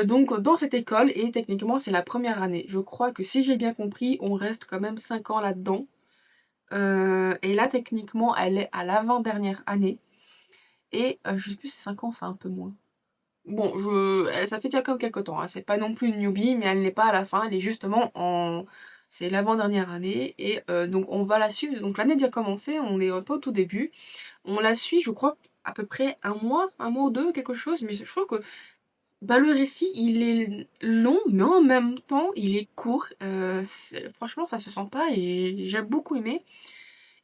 Donc dans cette école, et techniquement c'est la première année. Je crois que si j'ai bien compris, on reste quand même 5 ans là-dedans. Et là techniquement elle est à l'avant-dernière année. Et je sais plus si c'est 5 ans, c'est un peu moins. Bon, ça fait déjà comme quelques temps, hein. C'est pas non plus une newbie, mais elle n'est pas à la fin, elle est justement en... C'est l'avant-dernière année, et donc on va la suivre. Donc l'année a déjà commencé, on est pas au tout début. On la suit, je crois, à peu près un mois ou deux, quelque chose, mais je trouve que bah, le récit, il est long, mais en même temps, il est court. Franchement, ça se sent pas et j'ai beaucoup aimé.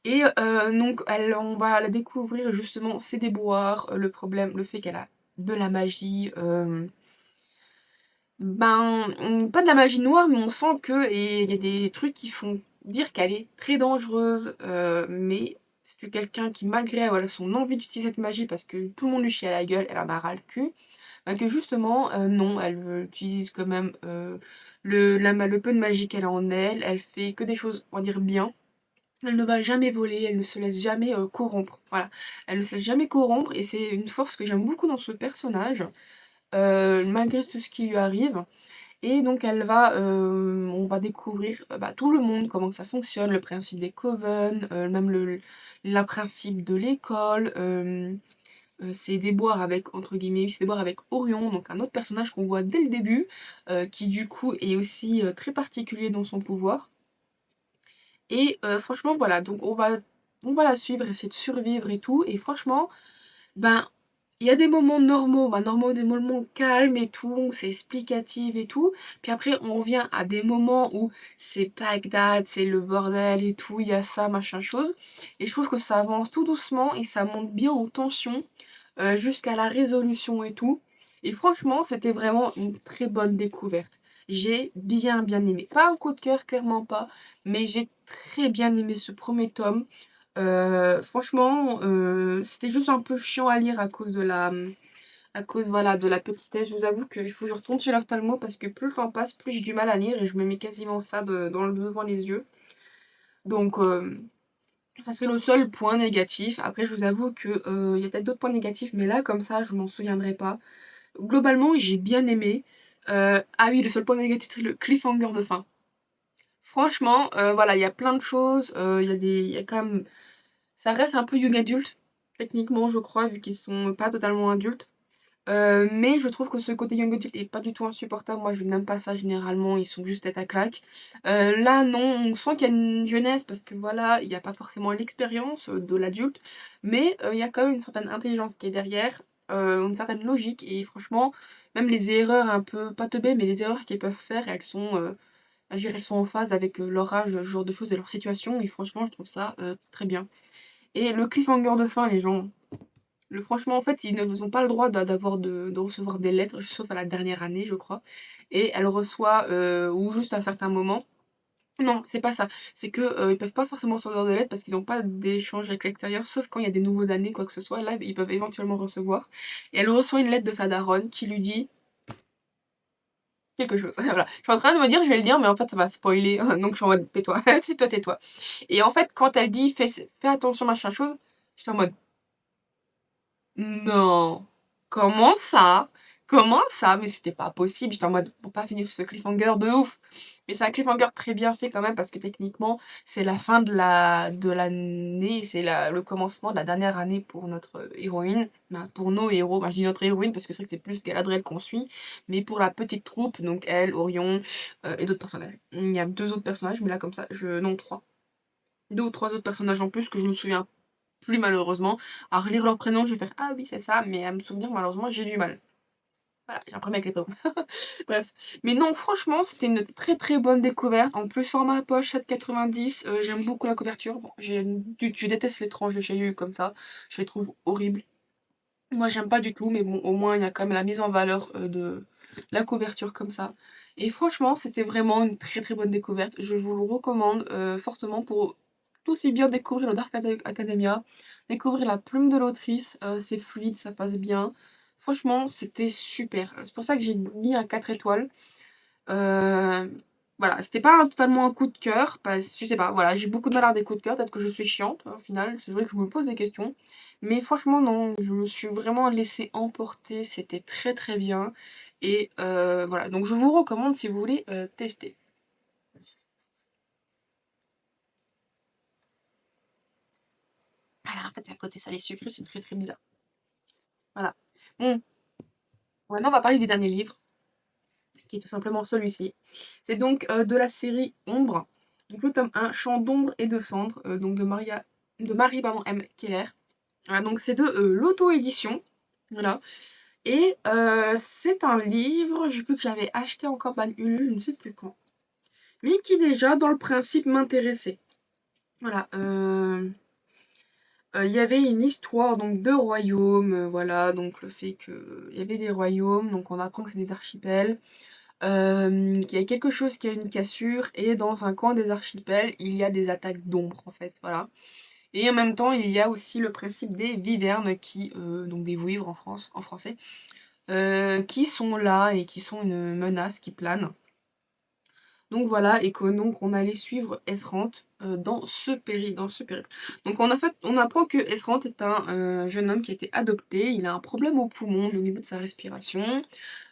Et donc, on va la découvrir justement ses déboires, le problème, le fait qu'elle a de la magie. Pas de la magie noire, mais on sent que et il y a des trucs qui font dire qu'elle est très dangereuse. Mais c'est quelqu'un qui, malgré voilà, son envie d'utiliser cette magie parce que tout le monde lui chie à la gueule, elle en a ras le cul, bah, que justement, non, elle utilise quand même le peu de magie qu'elle a en elle, elle fait que des choses, on va dire, bien. Elle ne va jamais voler, elle ne se laisse jamais corrompre. Voilà, elle ne se laisse jamais corrompre et c'est une force que j'aime beaucoup dans ce personnage, malgré tout ce qui lui arrive. Et donc on va découvrir bah, tout le monde, comment que ça fonctionne, le principe des coven, même le principe de l'école. C'est des boires avec, entre guillemets, oui, c'est des boires avec Orion, donc un autre personnage qu'on voit dès le début, qui du coup est aussi très particulier dans son pouvoir. Et franchement, voilà, donc on va la suivre, essayer de survivre et tout. Et franchement, ben, il y a des moments normaux, bah, normaux, des moments calmes et tout, c'est explicatif et tout. Puis après, on revient à des moments où c'est Bagdad, c'est le bordel et tout, il y a ça, machin chose. Et je trouve que ça avance tout doucement et ça monte bien en tension jusqu'à la résolution et tout. Et franchement, c'était vraiment une très bonne découverte. J'ai bien aimé. Pas un coup de cœur, clairement pas, mais j'ai très bien aimé ce premier tome. Franchement, c'était juste un peu chiant à lire à cause voilà, de la petitesse. Je vous avoue qu'il faut que je retourne chez l'ophtalmo parce que plus le temps passe, plus j'ai du mal à lire et je me mets quasiment ça devant les yeux. Donc, ça serait le seul point négatif. Après, je vous avoue que il y a peut-être d'autres points négatifs, mais là, comme ça, je m'en souviendrai pas. Globalement, j'ai bien aimé. Ah oui, le seul point négatif, c'est le cliffhanger de fin. Franchement, voilà, il y a plein de choses. Il y a quand même ça reste un peu young adulte, techniquement, je crois, vu qu'ils sont pas totalement adultes. Mais je trouve que ce côté young adulte est pas du tout insupportable. Moi, je n'aime pas ça généralement, ils sont juste tête à claque. Là, non, on sent qu'il y a une jeunesse parce que voilà, il n'y a pas forcément l'expérience de l'adulte, mais il y a quand même une certaine intelligence qui est derrière, une certaine logique, et franchement, même les erreurs un peu, pas teubées, mais les erreurs qu'ils peuvent faire, je veux dire, elles sont en phase avec leur âge, ce genre de choses et leur situation, et franchement, je trouve ça très bien. Et le cliffhanger de fin, les gens, franchement, en fait, ils ne vous ont pas le droit de recevoir des lettres, sauf à la dernière année, je crois. Et elle reçoit, ou juste à un certain moment. Non, c'est pas ça. C'est que ils peuvent pas forcément recevoir des lettres parce qu'ils n'ont pas d'échange avec l'extérieur, sauf quand il y a des nouveaux années, quoi que ce soit. Là, ils peuvent éventuellement recevoir. Et elle reçoit une lettre de sa daronne qui lui dit quelque chose. Voilà. Je suis en train de me dire, je vais le dire, mais en fait, ça va spoiler. Donc, je suis en mode, tais-toi, tais-toi, tais-toi. Et en fait, quand elle dit, fais attention, machin chose, j'étais en mode, non. Comment ça? Comment ça? Mais c'était pas possible. J'étais en mode, pour pas finir ce cliffhanger de ouf. Mais c'est un cliffhanger très bien fait quand même parce que techniquement, c'est la fin de l'année, c'est le commencement de la dernière année pour notre héroïne. Ben, pour nos héros. Ben, je dis notre héroïne parce que c'est vrai que c'est plus Galadriel qu'on suit. Mais pour la petite troupe, donc elle, Orion et d'autres personnages. Il y a deux autres personnages, mais là comme ça, non, trois. Deux ou trois autres personnages en plus que je me souviens plus malheureusement. À relire leur prénom, je vais faire ah oui, c'est ça, mais à me souvenir, malheureusement, j'ai du mal. Voilà, j'ai un problème avec les prénoms. Bref. Mais non, franchement, c'était une très bonne découverte. En plus, format poche 7,90. J'aime beaucoup la couverture. Bon, je déteste les tranches de chez Yu comme ça. Je les trouve horribles. Moi, j'aime pas du tout, mais bon, au moins, il y a quand même la mise en valeur de la couverture comme ça. Et franchement, c'était vraiment une très bonne découverte. Je vous le recommande fortement pour tout aussi bien découvrir le Academia, découvrir la plume de l'autrice. C'est fluide, ça passe bien. Franchement, c'était super. C'est pour ça que j'ai mis un 4 étoiles. Euh, voilà, c'était pas totalement un coup de cœur, parce je sais pas, voilà, j'ai beaucoup de mal à avoir des coups de cœur, peut-être que je suis chiante au final, c'est vrai que je me pose des questions, mais franchement non, je me suis vraiment laissée emporter, c'était très bien, et voilà, donc je vous recommande si vous voulez tester. Voilà, en fait, à côté salé sucré, c'est très bizarre. Voilà. Bon, maintenant on va parler du dernier livre, qui est tout simplement celui-ci. C'est donc de la série Ombre, donc le tome 1, Chant d'ombre et de cendre, donc de Marie pardon, M. Keller. Voilà, donc c'est de l'auto-édition. Voilà. Et c'est un livre, je peux que j'avais acheté encore Ban Ulule, je ne sais plus quand. Mais qui déjà, dans le principe, m'intéressait. Voilà. Il y avait une histoire donc de royaumes, voilà, donc le fait qu'il y avait des royaumes, donc on apprend que c'est des archipels, qu'il y a quelque chose qui a une cassure, et dans un coin des archipels, il y a des attaques d'ombre en fait, voilà. Et en même temps, il y a aussi le principe des vivernes donc des vouivres en français, qui sont là et qui sont une menace qui plane. Donc voilà, et que donc on allait suivre Esrante dans ce périple. Donc on apprend que Esrante est un jeune homme qui a été adopté. Il a un problème au poumon au niveau de sa respiration.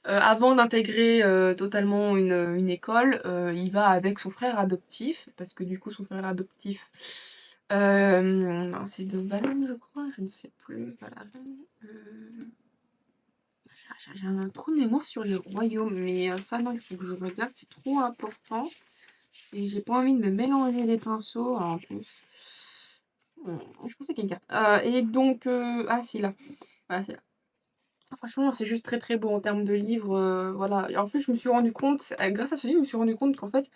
Avant d'intégrer totalement une école, il va avec son frère adoptif, parce que du coup son frère adoptif, c'est de Valence je crois, je ne sais plus, Valaren, j'ai un trou de mémoire sur les royaumes, mais ça non, il faut que je regarde, c'est trop important. Et j'ai pas envie de me mélanger les pinceaux en plus. Je pensais qu'il y a une carte. Et donc, ah si là. Voilà, c'est là. Franchement, c'est juste très très beau en termes de livres. Voilà. Et en plus, je me suis rendu compte, grâce à ce livre, je me suis rendu compte qu'en fait,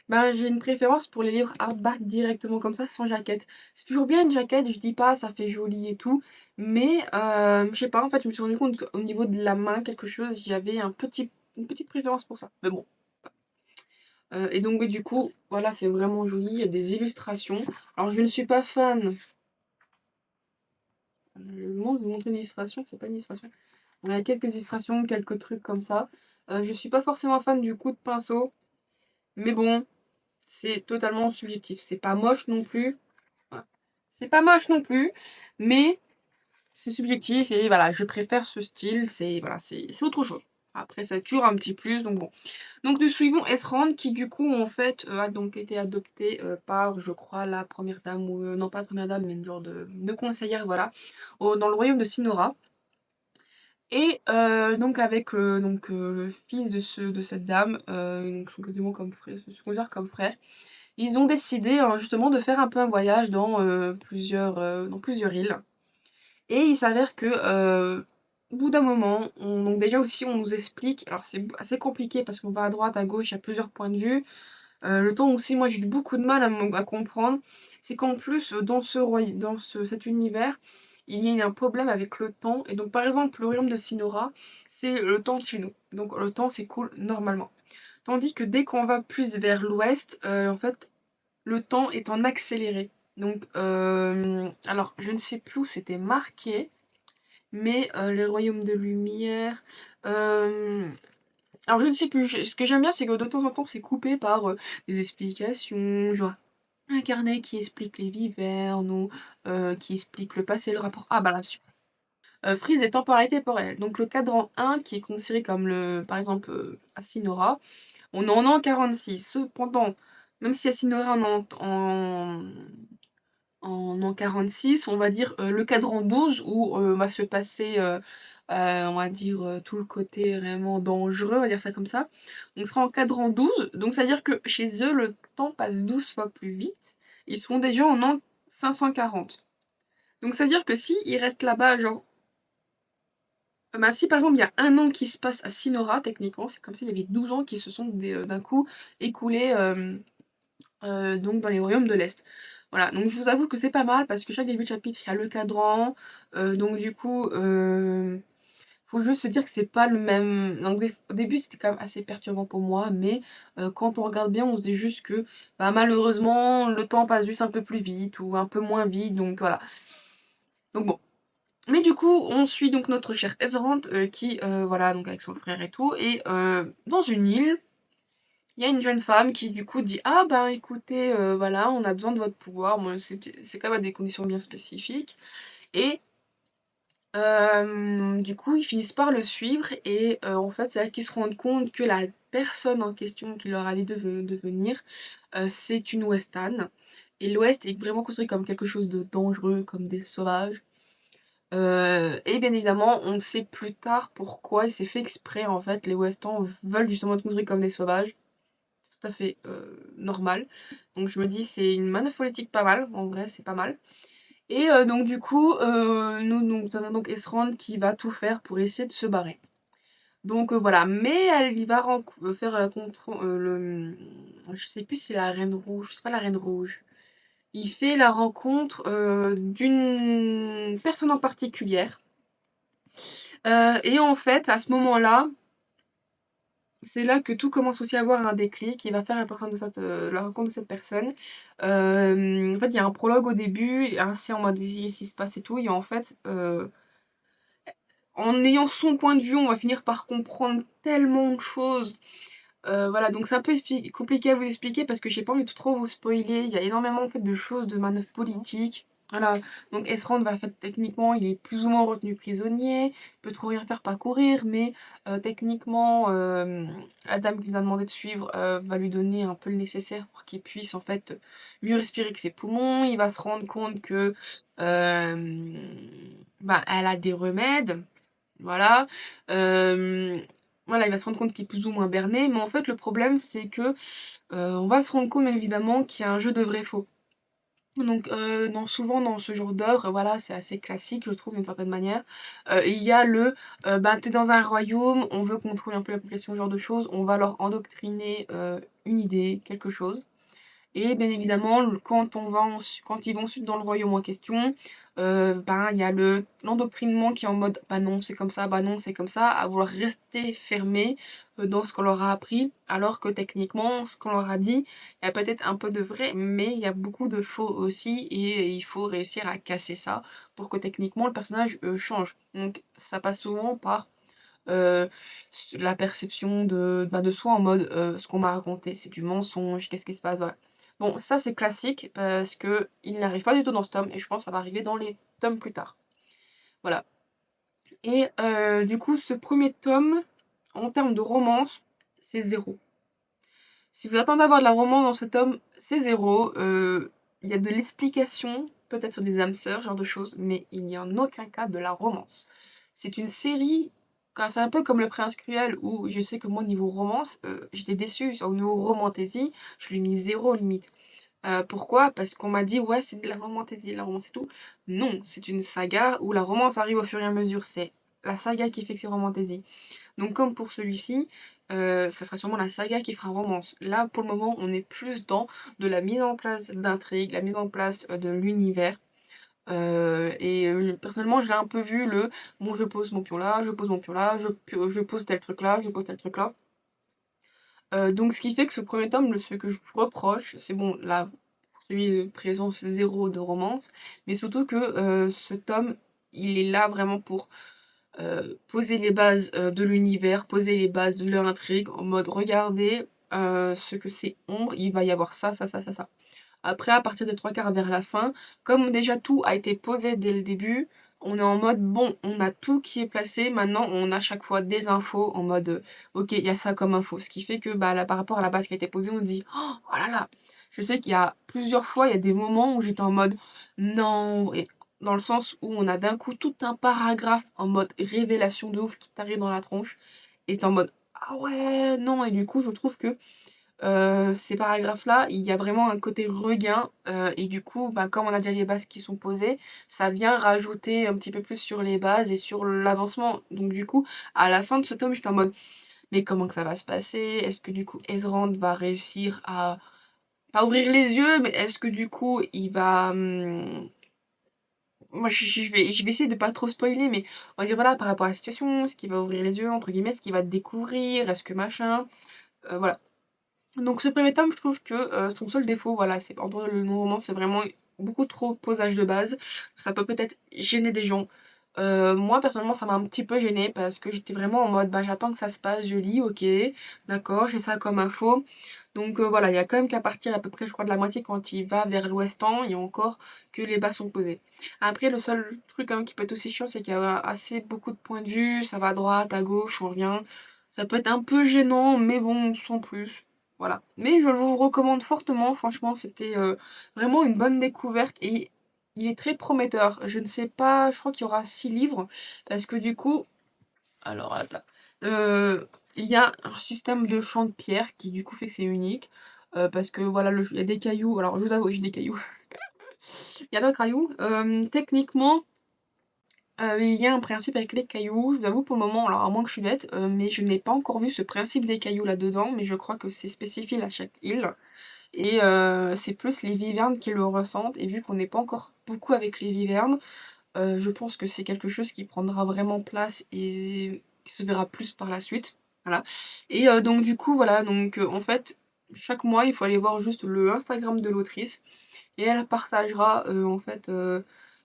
ben, j'ai une préférence pour les livres hardback directement comme ça, sans jaquette. C'est toujours bien une jaquette, je dis pas, ça fait joli et tout. Mais, je sais pas, en fait, je me suis rendu compte qu'au niveau de la main, quelque chose, j'avais une petite préférence pour ça. Mais bon. Et donc oui, du coup, voilà, c'est vraiment joli. Il y a des illustrations. Alors je ne suis pas fan. Le moment de vous montrer une illustration, c'est pas une illustration. On a quelques illustrations, quelques trucs comme ça. Je suis pas forcément fan du coup de pinceau. Mais bon, c'est totalement subjectif. C'est pas moche non plus. Voilà. C'est pas moche non plus. Mais c'est subjectif et voilà, je préfère ce style. C'est voilà, c'est autre chose. Après, ça toujours un petit plus, donc bon. Donc nous suivons Esrand qui du coup en fait a donc été adoptée par je crois la première dame ou non pas la première dame mais une genre de conseillère voilà dans le royaume de Sinora. Et donc avec le fils de cette dame, donc sont quasiment comme frère, se considèrent comme frère. Ils ont décidé justement de faire un peu un voyage dans plusieurs îles. Et il s'avère que au bout d'un moment, donc déjà aussi on nous explique, alors c'est assez compliqué parce qu'on va à droite, à gauche, il y a plusieurs points de vue. Le temps aussi, moi j'ai eu beaucoup de mal à comprendre, c'est qu'en plus cet univers, il y a un problème avec le temps. Et donc par exemple le royaume de Sinora, c'est le temps de chez nous. Donc le temps s'écoule normalement. Tandis que dès qu'on va plus vers l'ouest, en fait, le temps est en accéléré. Donc, alors je ne sais plus où c'était marqué, mais les royaumes de lumière. euh, alors je ne sais plus, ce que j'aime bien c'est que de temps en temps c'est coupé par des explications, genre un carnet qui explique les vivernes ou qui explique le passé, le rapport. Ah bah là, super. Frise et temporalité temporelle. Donc le cadran 1 qui est considéré comme par exemple Asinora, on est en an 46. Cependant, même si Asinora en an 46, on va dire le cadran 12 où va se passer, on va dire, tout le côté vraiment dangereux, on va dire ça comme ça. On sera en cadran 12, donc c'est-à-dire que chez eux, le temps passe 12 fois plus vite. Ils seront déjà en an 540. Donc c'est-à-dire que si ils restent là-bas, genre, bah, si par exemple il y a un an qui se passe à Sinora, techniquement, c'est comme s'il y avait 12 ans qui se sont d'un coup écoulés donc dans les royaumes de l'Est. Voilà, donc je vous avoue que c'est pas mal parce que chaque début de chapitre, il y a le cadran. Donc du coup, faut juste se dire que c'est pas le même. Donc au début, c'était quand même assez perturbant pour moi, mais quand on regarde bien, on se dit juste que bah, malheureusement, le temps passe juste un peu plus vite ou un peu moins vite. Donc voilà. Donc bon. Mais du coup, on suit donc notre cher Everant qui, voilà, donc avec son frère et tout, et dans une île. Il y a une jeune femme qui du coup dit: «Ah ben écoutez, voilà, on a besoin de votre pouvoir». Bon, c'est quand même à des conditions bien spécifiques. Et du coup, ils finissent par le suivre et en fait, c'est là qu'ils se rendent compte que la personne en question qui leur a dit de venir, c'est une Westane. Et l'Ouest est vraiment considéré comme quelque chose de dangereux, comme des sauvages. Et bien évidemment, on sait plus tard pourquoi, et c'est fait exprès en fait, les Westans veulent justement être considérés comme des sauvages. C'est tout à fait normal. Donc je me dis c'est une manœuvre politique pas mal, en vrai c'est pas mal. Et donc du coup, nous avons donc Esrand qui va tout faire pour essayer de se barrer. Donc voilà, mais elle y va faire la contre je sais plus si c'est la Reine Rouge, c'est pas la Reine Rouge. Il fait la rencontre d'une personne en particulière. Et en fait, à ce moment-là, c'est là que tout commence aussi à avoir un déclic qui va faire la rencontre de cette personne. En fait, il y a un prologue au début, et ainsi en mode qu'est-ce qui se passe et tout, et en fait, en ayant son point de vue, on va finir par comprendre tellement de choses. Voilà, donc c'est un peu compliqué à vous expliquer parce que j'ai pas envie de trop vous spoiler. Il y a énormément en fait de choses, de manœuvres politiques. Voilà, donc Esrand va fait techniquement, il est plus ou moins retenu prisonnier, il peut trop rien faire, pas courir, mais techniquement, la dame qui nous a demandé de suivre va lui donner un peu le nécessaire pour qu'il puisse en fait mieux respirer que ses poumons. Il va se rendre compte que bah, elle a des remèdes. Voilà. Euh, voilà, il va se rendre compte qu'il est plus ou moins berné, mais en fait, le problème, c'est que on va se rendre compte, bien évidemment, qu'il y a un jeu de vrai-faux. Donc, souvent dans ce genre d'œuvre, voilà, c'est assez classique, je trouve, d'une certaine manière. Il y a ben, t'es dans un royaume, on veut contrôler un peu la population, ce genre de choses, on va leur endoctriner une idée, quelque chose. Et bien évidemment, quand ils vont ensuite dans le royaume en question, ben, il y a l'endoctrinement qui est en mode bah non, c'est comme ça, bah non, c'est comme ça, à vouloir rester fermé dans ce qu'on leur a appris, alors que techniquement, ce qu'on leur a dit, il y a peut-être un peu de vrai, mais il y a beaucoup de faux aussi, et il faut réussir à casser ça pour que techniquement le personnage change. Donc ça passe souvent par euh, la perception de soi en mode ce qu'on m'a raconté, c'est du mensonge, qu'est-ce qui se passe, voilà. Bon, ça c'est classique parce que il n'arrive pas du tout dans ce tome et je pense que ça va arriver dans les tomes plus tard. Voilà. Et du coup, ce premier tome, en termes de romance, c'est zéro. Si vous attendez à avoir de la romance dans ce tome, c'est zéro. Il y a de l'explication, peut-être sur des âmes sœurs, ce genre de choses, mais il n'y a en aucun cas de la romance. C'est une série, c'est un peu comme Le Prince Cruel, où je sais que moi, niveau romance, j'étais déçue. Au niveau romantaisie, je lui ai mis zéro limite. Pourquoi? Parce qu'on m'a dit, ouais, c'est de la romantaisie, la romance et tout. Non, c'est une saga où la romance arrive au fur et à mesure. C'est la saga qui fait que c'est romantaisie. Donc comme pour celui-ci, ça sera sûrement la saga qui fera romance. Là, pour le moment, on est plus dans de la mise en place d'intrigues, la mise en place de l'univers. Personnellement, j'ai un peu vu bon, je pose mon pion là, je pose mon pion là, je pose tel truc là, je pose tel truc là. Donc ce qui fait que ce premier tome, ce que je vous reproche, c'est bon, là, celui présence zéro de romance, mais surtout que ce tome, il est là vraiment pour poser les bases de l'univers, poser les bases de l'intrigue, en mode regardez ce que c'est Ombre, il va y avoir ça, ça, ça, ça, ça. Après, à partir des trois quarts vers la fin, comme déjà tout a été posé dès le début, on est en mode bon, on a tout qui est placé, maintenant on a chaque fois des infos en mode ok, il y a ça comme info. Ce qui fait que bah, là, par rapport à la base qui a été posée, on se dit oh là là. Je sais qu'il y a plusieurs fois, il y a des moments où j'étais en mode non, et dans le sens où on a d'un coup tout un paragraphe en mode révélation de ouf qui t'arrive dans la tronche, et t'es en mode ah ouais, non, et du coup, je trouve que ces paragraphes-là, il y a vraiment un côté regain, et du coup, bah, comme on a déjà les bases qui sont posées, ça vient rajouter un petit peu plus sur les bases et sur l'avancement. Donc du coup, à la fin de ce tome, j'étais en mode, mais comment que ça va se passer? Est-ce que du coup, Ezrand va réussir à pas ouvrir les yeux, mais est-ce que du coup, il va moi, je vais essayer de pas trop spoiler, mais on va dire voilà, par rapport à la situation, est-ce qu'il va ouvrir les yeux, entre guillemets, est-ce qu'il va découvrir, est-ce que machin, voilà. Donc ce premier tome, je trouve que son seul défaut, voilà, c'est entre le roman, c'est vraiment beaucoup trop posage de base. Ça peut peut-être gêner des gens. Moi, personnellement, ça m'a un petit peu gêné parce que j'étais vraiment en mode, bah j'attends que ça se passe, je lis, ok, d'accord, j'ai ça comme info. Donc voilà, il y a quand même qu'à partir à peu près, je crois, de la moitié quand il va vers l'ouest-end, il y a encore que les bases sont posées. Après, le seul truc quand même qui peut être aussi chiant, c'est qu'il y a assez beaucoup de points de vue, ça va à droite, à gauche, on revient. Ça peut être un peu gênant, mais bon, sans plus. Voilà. Mais je vous le recommande fortement. Franchement, c'était vraiment une bonne découverte et il est très prometteur. Je ne sais pas, je crois qu'il y aura 6 livres parce que du coup, alors hop là, euh, il y a un système de champ de pierre qui du coup fait que c'est unique. Parce que voilà, il y a des cailloux. Alors, je vous avoue, j'ai des cailloux. Il y a d'autres cailloux. Techniquement, il y a un principe avec les cailloux. Je vous avoue pour le moment, alors à moins que je suis bête, mais je n'ai pas encore vu ce principe des cailloux là-dedans. Mais je crois que c'est spécifique à chaque île. Et c'est plus les vivernes qui le ressentent. Et vu qu'on n'est pas encore beaucoup avec les vivernes, je pense que c'est quelque chose qui prendra vraiment place et qui se verra plus par la suite. Voilà. Et donc du coup, voilà, donc en fait, chaque mois, il faut aller voir juste le Instagram de l'autrice et elle partagera en fait,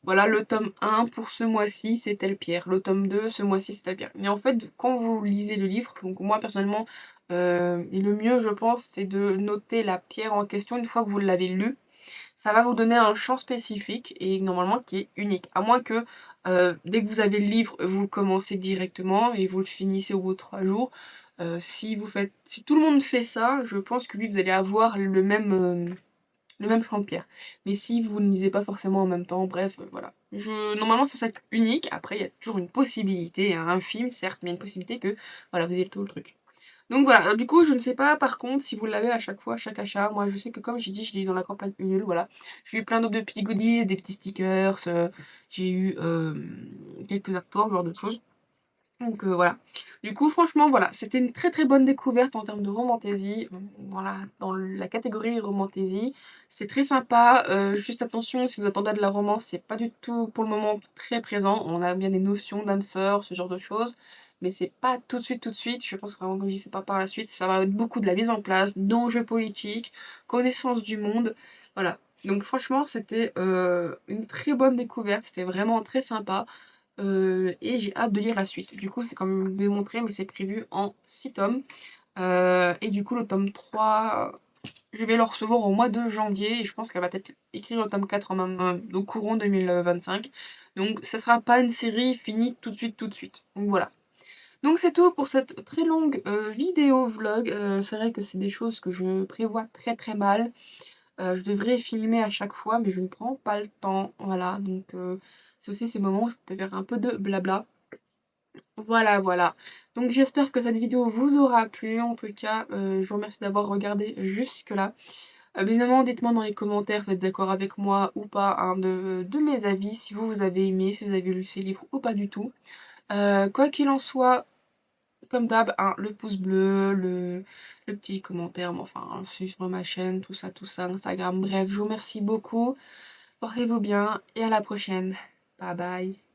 voilà, le tome 1 pour ce mois-ci, c'est telle pierre, le tome 2 ce mois-ci, c'est telle pierre. Mais en fait, quand vous lisez le livre, donc moi personnellement, et le mieux, je pense, c'est de noter la pierre en question une fois que vous l'avez lu. Ça va vous donner un champ spécifique et normalement qui est unique. À moins que dès que vous avez le livre, vous le commencez directement et vous le finissez au bout de 3 jours. Si tout le monde fait ça, je pense que oui, vous allez avoir le même champ de pierre. Mais si vous ne lisez pas forcément en même temps, bref, voilà. Normalement, c'est ça unique. Après, il y a toujours une possibilité, hein, un film, certes, mais il y a une possibilité que voilà, vous ayez tout le truc. Donc voilà, alors, du coup, je ne sais pas par contre si vous l'avez à chaque fois, à chaque achat. Moi, je sais que comme j'ai dit, je l'ai eu dans la campagne Ulule, voilà. J'ai eu plein d'autres de petits goodies, des petits stickers, j'ai eu quelques artworks, ce genre de choses. Donc voilà. Du coup, franchement, voilà, c'était une très très bonne découverte en termes de romantaisie. Voilà, dans la catégorie romantaisie. C'est très sympa. Juste attention, si vous attendez à de la romance, c'est pas du tout pour le moment très présent. On a bien des notions d'âme sœur, ce genre de choses. Mais c'est pas tout de suite, tout de suite. Je pense vraiment que je sais pas par la suite. Ça va être beaucoup de la mise en place, d'enjeux politiques, connaissance du monde. Voilà. Donc franchement, c'était une très bonne découverte. C'était vraiment très sympa. Et j'ai hâte de lire la suite. Du coup, c'est comme je vous l'ai montré, mais c'est prévu en 6 tomes. Et du coup, le tome 3, je vais le recevoir au mois de janvier. Et je pense qu'elle va peut-être écrire le tome 4 en même, au courant 2025. Donc, ce sera pas une série finie tout de suite, tout de suite. Donc voilà. Donc c'est tout pour cette très longue vidéo vlog. C'est vrai que c'est des choses que je prévois très très mal. Je devrais filmer à chaque fois, mais je ne prends pas le temps. Voilà, donc c'est aussi ces moments où je peux faire un peu de blabla. Voilà, voilà. Donc j'espère que cette vidéo vous aura plu. En tout cas, je vous remercie d'avoir regardé jusque-là. Bien évidemment, dites-moi dans les commentaires si vous êtes d'accord avec moi ou pas, hein, de mes avis, si vous avez aimé, si vous avez lu ces livres ou pas du tout. Quoi qu'il en soit, comme d'hab, hein, le pouce bleu, le petit commentaire, mais enfin, suivre ma chaîne, tout ça, Instagram. Bref, je vous remercie beaucoup. Portez-vous bien et à la prochaine. Bye bye.